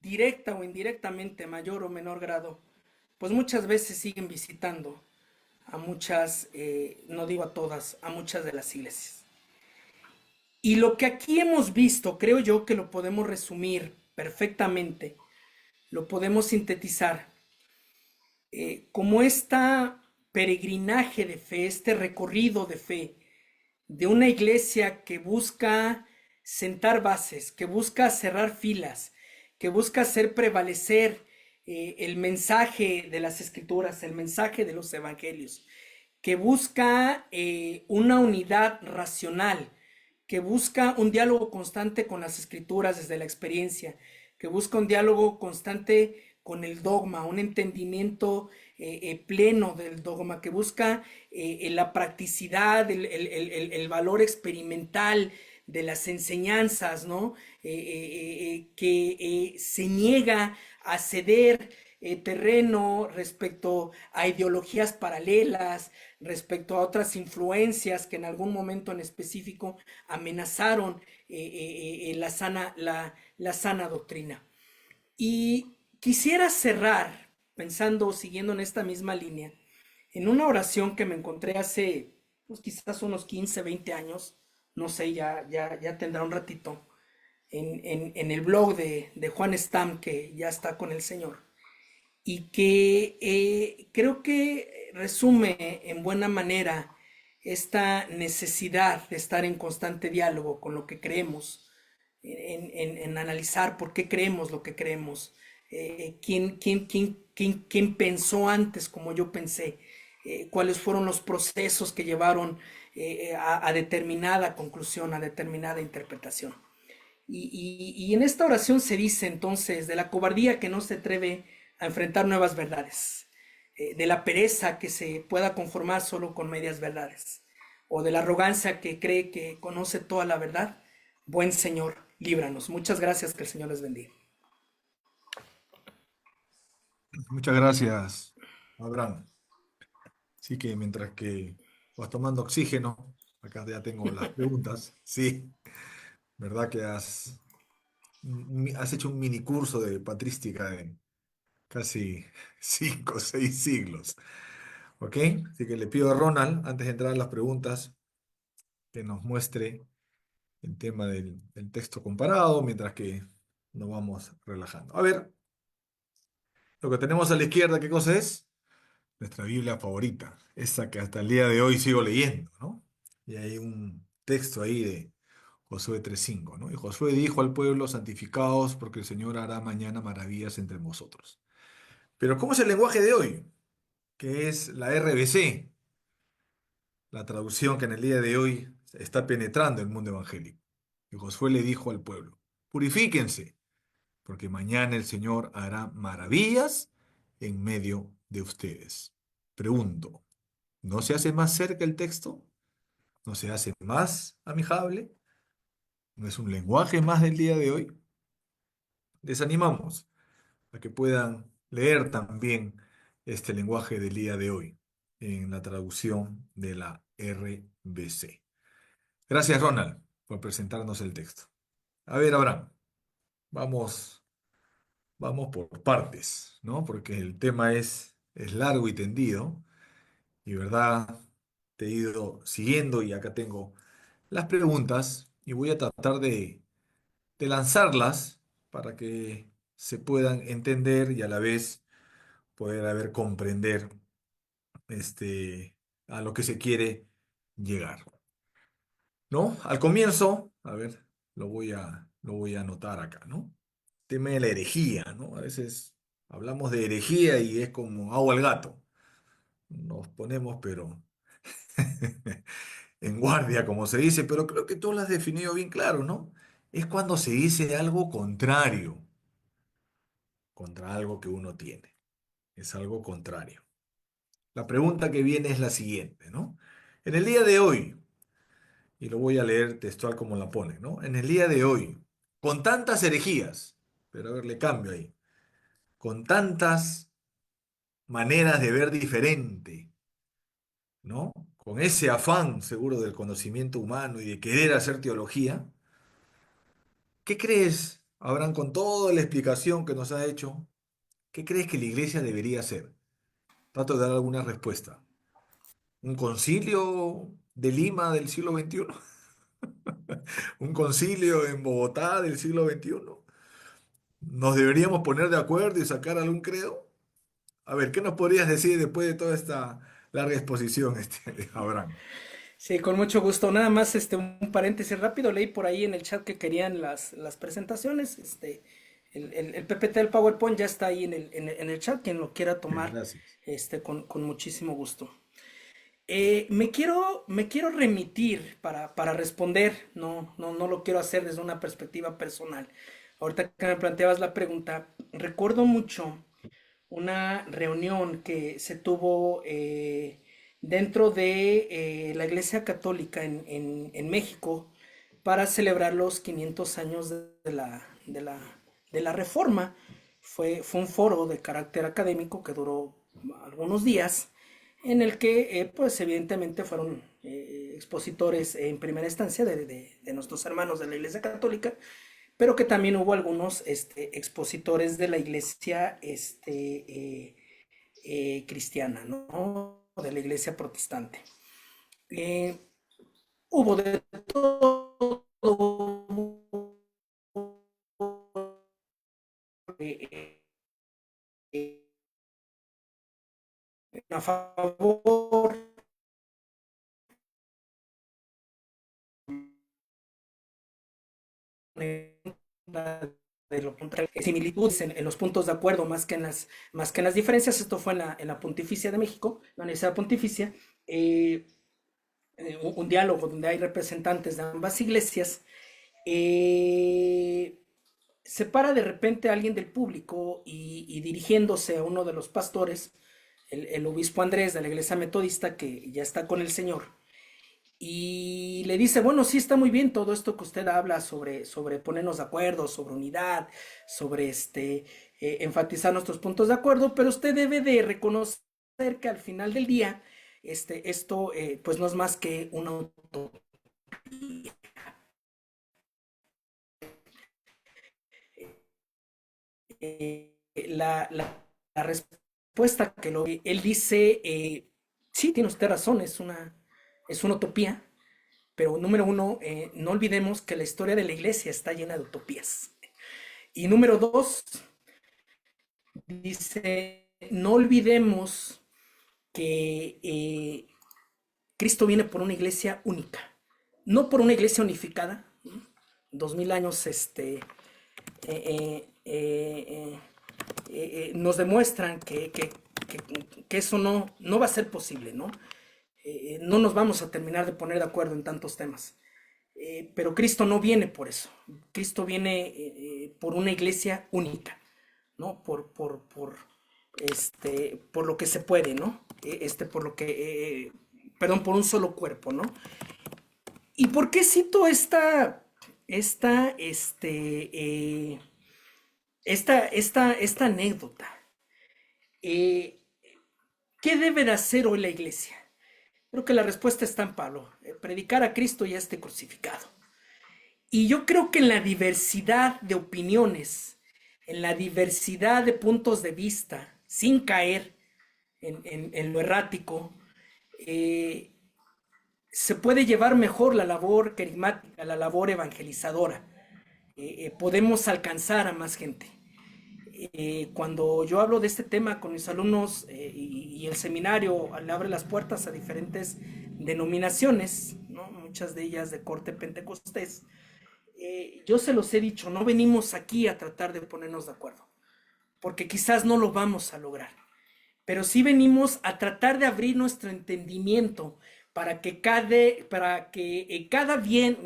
B: directa o indirectamente, mayor o menor grado, pues muchas veces siguen visitando a muchas, no digo a todas, a muchas de las iglesias. Y lo que aquí hemos visto, creo yo que lo podemos resumir perfectamente, lo podemos sintetizar como esta peregrinaje de fe, este recorrido de fe de una iglesia que busca sentar bases, que busca cerrar filas, que hacer prevalecer el mensaje de las escrituras, el mensaje de los evangelios, que busca una unidad racional, que busca un diálogo constante con las escrituras desde la experiencia, que busca un diálogo constante con el dogma, un entendimiento pleno del dogma, que busca la practicidad, el valor experimental de las enseñanzas, ¿no? Que se niega a ceder terreno respecto a ideologías paralelas, respecto a otras influencias que en algún momento en específico amenazaron la sana doctrina. Y quisiera cerrar pensando, siguiendo en esta misma línea, en una oración que me encontré hace pues, quizás unos 15, 20 años, no sé, ya tendrá un ratito, en el blog de Juan Stam, que ya está con el Señor, y que creo que resume en buena manera esta necesidad de estar en constante diálogo con lo que creemos, en analizar por qué creemos lo que creemos, quién pensó antes como yo pensé, cuáles fueron los procesos que llevaron a determinada conclusión, a determinada interpretación. Y en esta oración se dice entonces de la cobardía que no se atreve a enfrentar nuevas verdades, de la pereza que se pueda conformar solo con medias verdades, o de la arrogancia que cree que conoce toda la verdad. Buen Señor, líbranos. Muchas gracias, que el Señor les bendiga.
A: Muchas gracias, Abraham. Así que mientras que vas tomando oxígeno, acá ya tengo las preguntas. Sí, ¿verdad que has hecho un mini curso de patrística de casi 5 o 6 siglos? ¿Ok? Así que le pido a Ronald, antes de entrar a las preguntas, que nos muestre el tema del texto comparado, mientras que nos vamos relajando. A ver, lo que tenemos a la izquierda, ¿qué cosa es? Nuestra Biblia favorita, esa que hasta el día de hoy sigo leyendo, ¿no? Y hay un texto ahí de Josué 3:5, ¿no? Y Josué dijo al pueblo: santificaos, porque el Señor hará mañana maravillas entre vosotros. Pero ¿cómo es el lenguaje de hoy? Que es la RBC, la traducción que en el día de hoy está penetrando el mundo evangélico. Y Josué le dijo al pueblo: purifíquense, porque mañana el Señor hará maravillas en medio de ustedes. Pregunto, ¿no se hace más cerca el texto? ¿No se hace más amigable? ¿No es un lenguaje más del día de hoy? Desanimamos. a que puedan leer también este lenguaje del día de hoy en la traducción de la RBC. Gracias, Ronald, por presentarnos el texto. A ver, Abraham, vamos, vamos por partes, ¿no? Porque el tema es largo y tendido, y verdad, te he ido siguiendo y acá tengo las preguntas y voy a tratar de lanzarlas para que se puedan entender y a la vez poder haber comprender a lo que se quiere llegar, ¿no? Al comienzo, a ver, lo voy a anotar acá, ¿no? Tema de la herejía, ¿no? A veces hablamos de herejía y es como agua al gato. Nos ponemos, pero en guardia, como se dice, pero creo que tú lo has definido bien claro, ¿no? Es cuando se dice algo contrario contra algo que uno tiene. Es algo contrario. La pregunta que viene es la siguiente, ¿no? En el día de hoy, y lo voy a leer textual como la pone, ¿no? En el día de hoy, con tantas herejías, pero a ver, le cambio ahí, con tantas maneras de ver diferente, ¿no? Con ese afán seguro del conocimiento humano y de querer hacer teología, ¿qué crees, Abraham, con toda la explicación que nos ha hecho, qué crees que la iglesia debería hacer? Trato de dar alguna respuesta. ¿Un concilio de Lima del siglo XXI? ¿Un concilio en Bogotá del siglo XXI? ¿Nos deberíamos poner de acuerdo y sacar algún credo? A ver, ¿qué nos podrías decir después de toda esta larga exposición, Abraham?
B: Sí, con mucho gusto. Nada más un paréntesis rápido. Leí por ahí en el chat que querían las presentaciones. El PPT del PowerPoint ya está ahí en el chat. Quien lo quiera
A: Bien,
B: tomar,
A: gracias.
B: con muchísimo gusto. Me quiero remitir para responder. No lo quiero hacer desde una perspectiva personal. Ahorita que me planteabas la pregunta, recuerdo mucho una reunión que se tuvo dentro de la Iglesia Católica en México para celebrar los 500 años de la Reforma. Fue un foro de carácter académico que duró algunos días, en el que, pues, evidentemente fueron expositores en primera instancia de nuestros hermanos de la Iglesia Católica, pero que también hubo algunos expositores de la iglesia cristiana, ¿no? De la iglesia protestante. Eh, Hubo de todo eh, eh, a favor de lo contrario, similitudes en los puntos de acuerdo más que en las diferencias. Esto fue en la Pontificia de México, la Universidad Pontificia. Eh, un diálogo donde hay representantes de ambas iglesias. eh, Se para de repente alguien del público y dirigiéndose a uno de los pastores, el obispo Andrés de la iglesia metodista, que ya está con el Señor, y le dice, bueno, sí está muy bien todo esto que usted habla sobre ponernos de acuerdo, sobre unidad, sobre enfatizar nuestros puntos de acuerdo, pero usted debe de reconocer que al final del día, esto pues no es más que una utopía. La respuesta que él dice, sí, tiene usted razón, es una utopía, pero número uno, no olvidemos que la historia de la iglesia está llena de utopías. Y número dos, dice, no olvidemos que Cristo viene por una iglesia única, no por una iglesia unificada. 2000 años eh, eh, eh, nos demuestran que eso no va a ser posible, ¿no? No nos vamos a terminar de poner de acuerdo en tantos temas. Pero Cristo no viene por eso. Cristo viene por una iglesia única, ¿no? Por lo que se puede, ¿no? Por lo que, perdón, por un solo cuerpo, ¿no? ¿Y por qué cito esta, esta anécdota. Eh, ¿Qué debe de hacer hoy la iglesia? Creo que la respuesta está en Pablo, predicar a Cristo y a este crucificado. Y yo creo que en la diversidad de opiniones, en la diversidad de puntos de vista, sin caer en lo errático, eh, se puede llevar mejor la labor carismática, la labor evangelizadora. Podemos alcanzar a más gente. Cuando yo hablo de este tema con mis alumnos y el seminario le abre las puertas a diferentes denominaciones, ¿no? Muchas de ellas de corte pentecostés, yo se los he dicho, no venimos aquí a tratar de ponernos de acuerdo, porque quizás no lo vamos a lograr, pero sí venimos a tratar de abrir nuestro entendimiento para que cada quien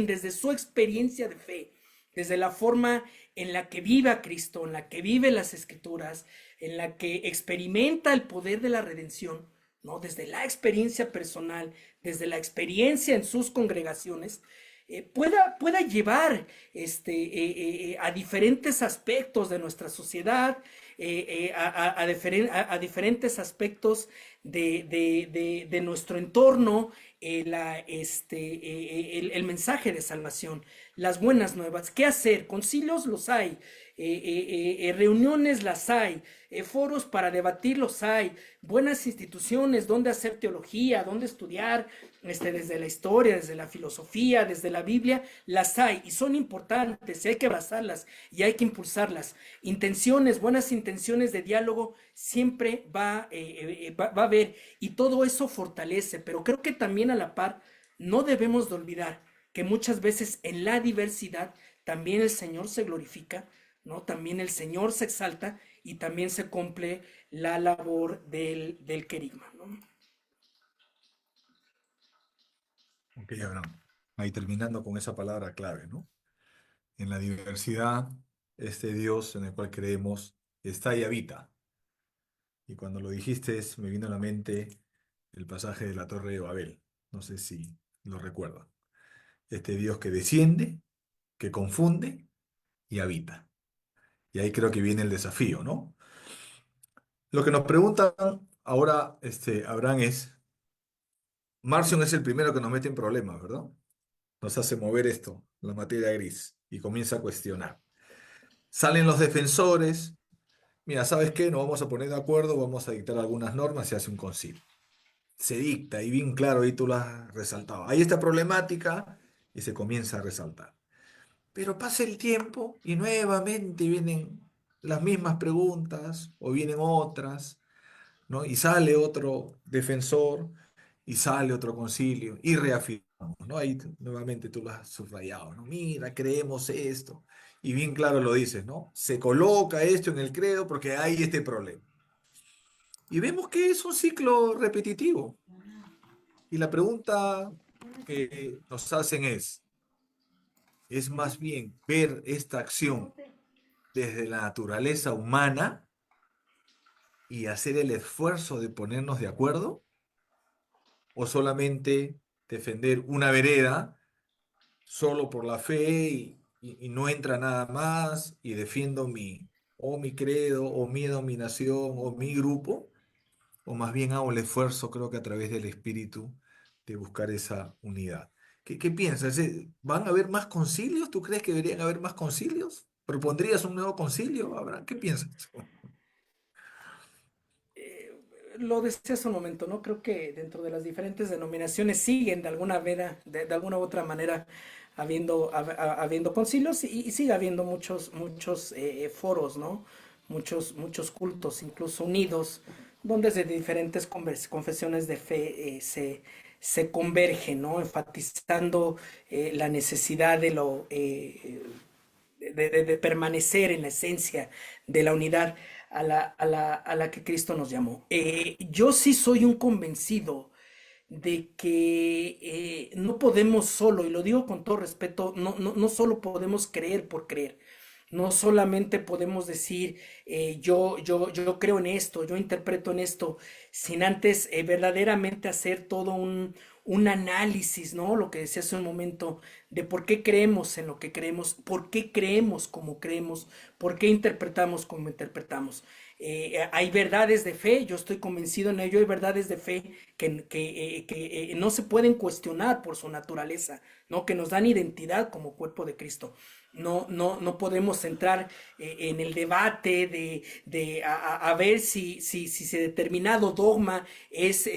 B: desde su experiencia de fe, desde la forma en la que vive a Cristo, en la que vive las Escrituras, en la que experimenta el poder de la redención, ¿no? Desde la experiencia personal, desde la experiencia en sus congregaciones, pueda llevar a diferentes aspectos de nuestra sociedad, a diferentes aspectos de nuestro entorno, el mensaje de salvación, las buenas nuevas. ¿Qué hacer? Concilios los hay, reuniones las hay, foros para debatir los hay, buenas instituciones donde hacer teología, donde estudiar desde la historia, desde la filosofía, desde la Biblia, las hay y son importantes y hay que abrazarlas y hay que impulsarlas. Intenciones, buenas intenciones de diálogo siempre va a haber y todo eso fortalece, pero creo que también a la par no debemos de olvidar que muchas veces en la diversidad también el Señor se glorifica, ¿no? También el Señor se exalta y también se cumple la labor del querigma, ¿no?
A: Ok, Abraham. Ahí terminando con esa palabra clave, ¿no? En la diversidad, este Dios en el cual creemos está y habita. Y cuando lo dijiste, me vino a la mente el pasaje de la Torre de Babel. No sé si lo recuerdan. Este Dios que desciende, que confunde y habita. Y ahí creo que viene el desafío, ¿no? Lo que nos preguntan ahora, Abraham, es, Marcion es el primero que nos mete en problemas, ¿verdad? Nos hace mover esto, la materia gris, y comienza a cuestionar. Salen los defensores, mira, ¿sabes qué? Nos vamos a poner de acuerdo, vamos a dictar algunas normas y se hace un concilio. Se dicta, y bien claro, ahí tú lo has resaltado. Hay esta problemática y se comienza a resaltar. Pero pasa el tiempo y nuevamente vienen las mismas preguntas o vienen otras, ¿no? Y sale otro defensor y sale otro concilio y reafirmamos, ¿no? Ahí nuevamente tú lo has subrayado, ¿no? Mira, creemos esto. Y bien claro lo dices, ¿no? Se coloca esto en el credo porque hay este problema. Y vemos que es un ciclo repetitivo. Y la pregunta que nos hacen es más bien ver esta acción desde la naturaleza humana y hacer el esfuerzo de ponernos de acuerdo, o solamente defender una vereda solo por la fe y no entra nada más y defiendo mi credo o mi dominación o mi grupo, o más bien hago el esfuerzo, creo que a través del espíritu, de buscar esa unidad. ¿Qué piensas? ¿Van a haber más concilios? ¿Tú crees que deberían haber más concilios? ¿Propondrías un nuevo concilio, Abraham? ¿Qué piensas?
B: Lo decía hace un momento, ¿no? Creo que dentro de las diferentes denominaciones siguen de alguna u otra manera habiendo concilios y sigue habiendo muchos foros, ¿no? Muchos cultos, incluso unidos, donde desde diferentes confesiones de fe se convergen, ¿no? Enfatizando la necesidad de permanecer en la esencia de la unidad a la que Cristo nos llamó. Yo sí soy un convencido de que no podemos solo, y lo digo con todo respeto, no solo podemos creer por creer. No solamente podemos decir yo creo en esto, yo interpreto en esto, sin antes verdaderamente hacer todo un análisis, ¿no? Lo que decía hace un momento, de por qué creemos en lo que creemos, por qué creemos como creemos, por qué interpretamos como interpretamos. Hay verdades de fe, yo estoy convencido en ello, hay verdades de fe que no se pueden cuestionar por su naturaleza, ¿no? Que nos dan identidad como cuerpo de Cristo. No podemos entrar en el debate a ver si determinado dogma es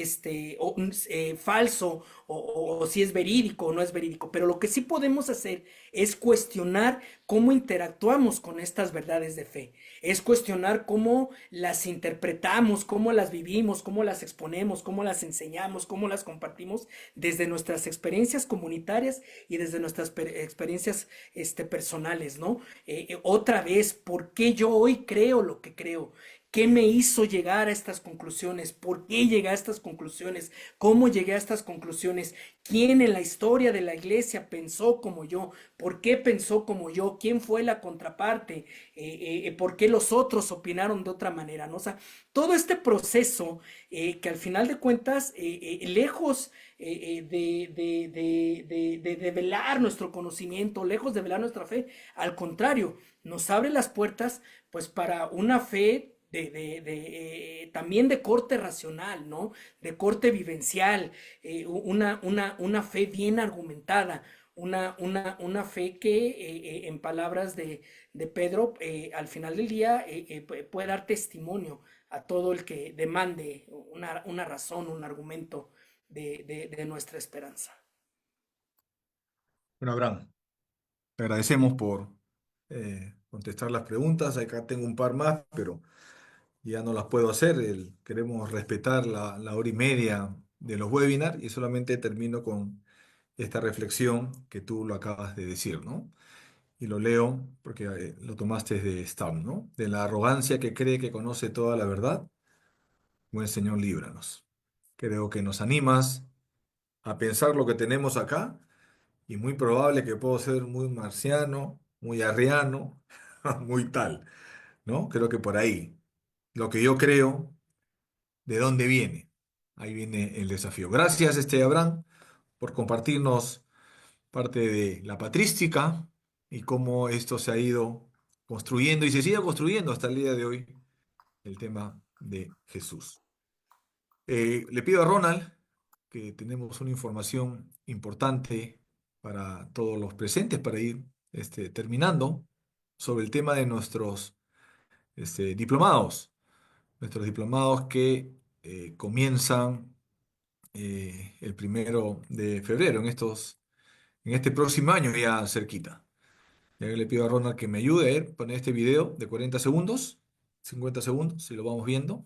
B: falso o si es verídico o no es verídico. Pero lo que sí podemos hacer es cuestionar cómo interactuamos con estas verdades de fe. Es cuestionar cómo las interpretamos, cómo las vivimos, cómo las exponemos, cómo las enseñamos, cómo las compartimos desde nuestras experiencias comunitarias y desde nuestras experiencias personales, ¿no? Otra vez, ¿por qué yo hoy creo lo que creo? ¿Qué me hizo llegar a estas conclusiones? ¿Por qué llegué a estas conclusiones? ¿Cómo llegué a estas conclusiones? ¿Quién en la historia de la iglesia pensó como yo? ¿Por qué pensó como yo? ¿Quién fue la contraparte? ¿Por qué los otros opinaron de otra manera? ¿No? O sea, todo este proceso que al final de cuentas, lejos de velar nuestro conocimiento, lejos de velar nuestra fe, al contrario, nos abre las puertas pues para una fe también de corte racional, ¿no? De corte vivencial, una fe bien argumentada, una fe que, en palabras de Pedro, al final del día puede dar testimonio a todo el que demande una razón, un argumento de nuestra esperanza.
A: Bueno, Abraham, te agradecemos por contestar las preguntas. Acá tengo un par más, pero ya no las puedo hacer. Queremos respetar la hora y media de los webinars y solamente termino con esta reflexión que tú lo acabas de decir, ¿no? Y lo leo porque lo tomaste de Stam, ¿no? De la arrogancia que cree que conoce toda la verdad, buen Señor, líbranos. Creo que nos animas a pensar lo que tenemos acá y muy probable que puedo ser muy marciano, muy arriano, muy tal, ¿no? Creo que por ahí. Lo que yo creo, ¿de dónde viene? Ahí viene el desafío. Gracias, Abraham, por compartirnos parte de la patrística y cómo esto se ha ido construyendo y se sigue construyendo hasta el día de hoy, el tema de Jesús. Le pido a Ronald que tenemos una información importante para todos los presentes para ir terminando sobre el tema de nuestros diplomados. Nuestros diplomados que comienzan el 1 de febrero, en este próximo año ya cerquita. Ya que le pido a Ronald que me ayude a poner este video de 40 segundos, 50 segundos, si lo vamos viendo.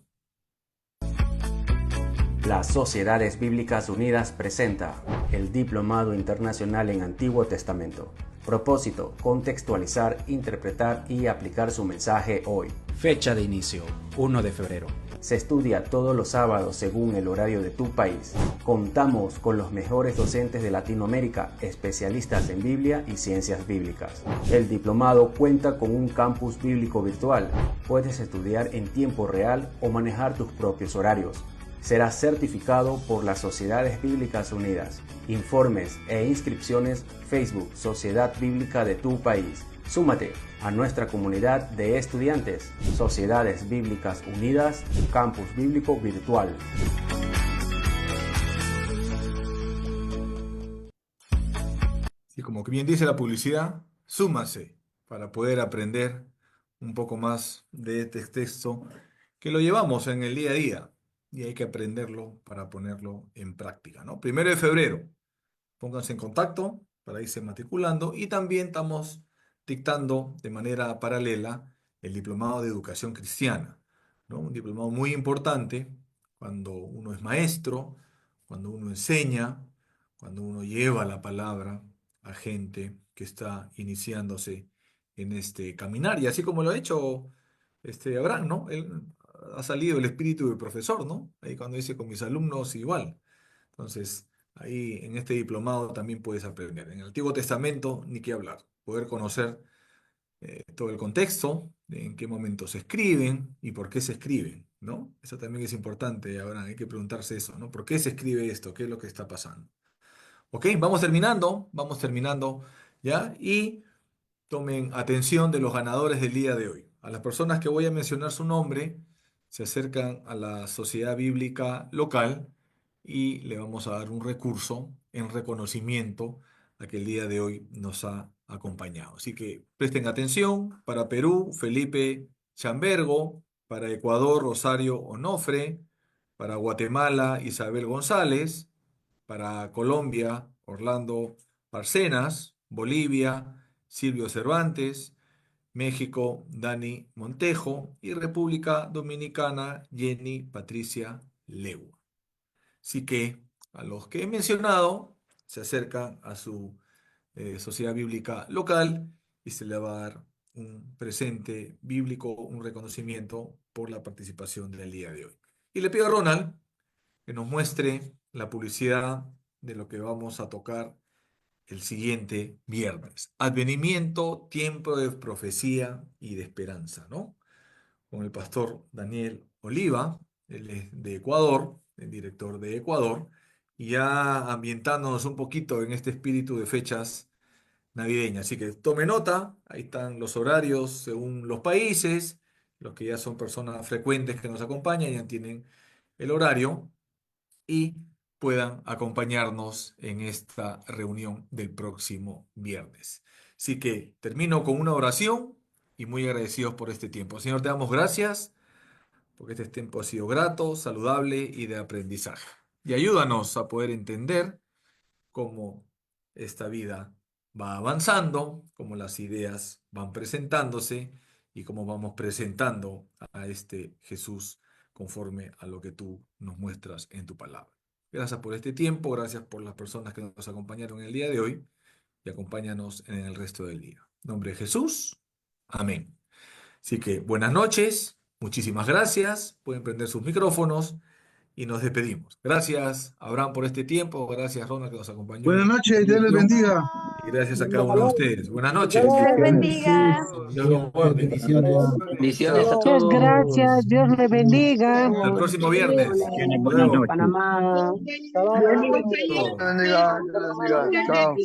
C: Las Sociedades Bíblicas Unidas presenta el Diplomado Internacional en Antiguo Testamento. Propósito: contextualizar, interpretar y aplicar su mensaje hoy.
D: Fecha de inicio: 1 de febrero.
C: Se estudia todos los sábados según el horario de tu país. Contamos con los mejores docentes de Latinoamérica, especialistas en Biblia y ciencias bíblicas. El diplomado cuenta con un campus bíblico virtual. Puedes estudiar en tiempo real o manejar tus propios horarios. Será certificado por las Sociedades Bíblicas Unidas. Informes e inscripciones: Facebook Sociedad Bíblica de tu país. Súmate a nuestra comunidad de estudiantes. Sociedades Bíblicas Unidas, Campus Bíblico Virtual.
A: Y como que bien dice la publicidad, súmase para poder aprender un poco más de este texto que lo llevamos en el día a día y hay que aprenderlo para ponerlo en práctica, ¿no? 1 de febrero, pónganse en contacto para irse matriculando y también estamos dictando de manera paralela el diplomado de educación cristiana, ¿no? Un diplomado muy importante cuando uno es maestro, cuando uno enseña, cuando uno lleva la palabra a gente que está iniciándose en este caminar. Y así como lo ha hecho Abraham, ¿no? Él ha salido el espíritu del profesor, ¿no? Ahí cuando dice con mis alumnos igual. Entonces, ahí en este diplomado también puedes aprender. En el Antiguo Testamento, ni qué hablar. Poder conocer todo el contexto, de en qué momento se escriben y por qué se escriben, ¿no? Eso también es importante, ahora hay que preguntarse eso, ¿no? ¿Por qué se escribe esto? ¿Qué es lo que está pasando? Ok, vamos terminando ya y tomen atención de los ganadores del día de hoy. A las personas que voy a mencionar su nombre, se acercan a la sociedad bíblica local y le vamos a dar un recurso en reconocimiento a que el día de hoy nos ha acompañado. Así que presten atención. Para Perú, Felipe Chambergo. Para Ecuador, Rosario Onofre. Para Guatemala, Isabel González. Para Colombia, Orlando Parcenas. Bolivia, Silvio Cervantes. México, Dani Montejo. Y República Dominicana, Jenny Patricia Legua. Así que a los que he mencionado se acercan a su sociedad bíblica local y se le va a dar un presente bíblico, un reconocimiento por la participación del día de hoy. Y le pido a Ronald que nos muestre la publicidad de lo que vamos a tocar el siguiente viernes. Advenimiento, tiempo de profecía y de esperanza, ¿no? Con el pastor Daniel Oliva, él es de Ecuador, el director de Ecuador, y ya ambientándonos un poquito en este espíritu de fechas navideñas. Así que tome nota, ahí están los horarios según los países, los que ya son personas frecuentes que nos acompañan, ya tienen el horario y puedan acompañarnos en esta reunión del próximo viernes. Así que termino con una oración y muy agradecidos por este tiempo. Señor, te damos gracias porque este tiempo ha sido grato, saludable y de aprendizaje. Y ayúdanos a poder entender cómo esta vida va avanzando, cómo las ideas van presentándose y cómo vamos presentando a este Jesús conforme a lo que tú nos muestras en tu palabra. Gracias por este tiempo, gracias por las personas que nos acompañaron el día de hoy y acompáñanos en el resto del día. En nombre de Jesús, amén. Así que buenas noches, muchísimas gracias, pueden prender sus micrófonos y nos despedimos. Gracias, Abraham, por este tiempo, gracias, Ronald, que nos acompañó en
E: Buenas
A: esta
E: noches, Dios les
A: transmisión,
E: bendiga.
A: y gracias a cada uno de ustedes. Buenas noches.
F: Dios les
E: Bendiciones.
F: bendiga.
A: Dios los guarde.
E: Bendiciones.
G: Bendiciones a
H: Muchas
G: todos.
H: gracias, Dios le bendiga.
A: Hasta el próximo viernes.
G: Bendiciones,
A: Hasta
G: buenas
A: luego.
G: noches.
H: Panamá.
E: Dios les bendiga. Dios les bendiga. Chao.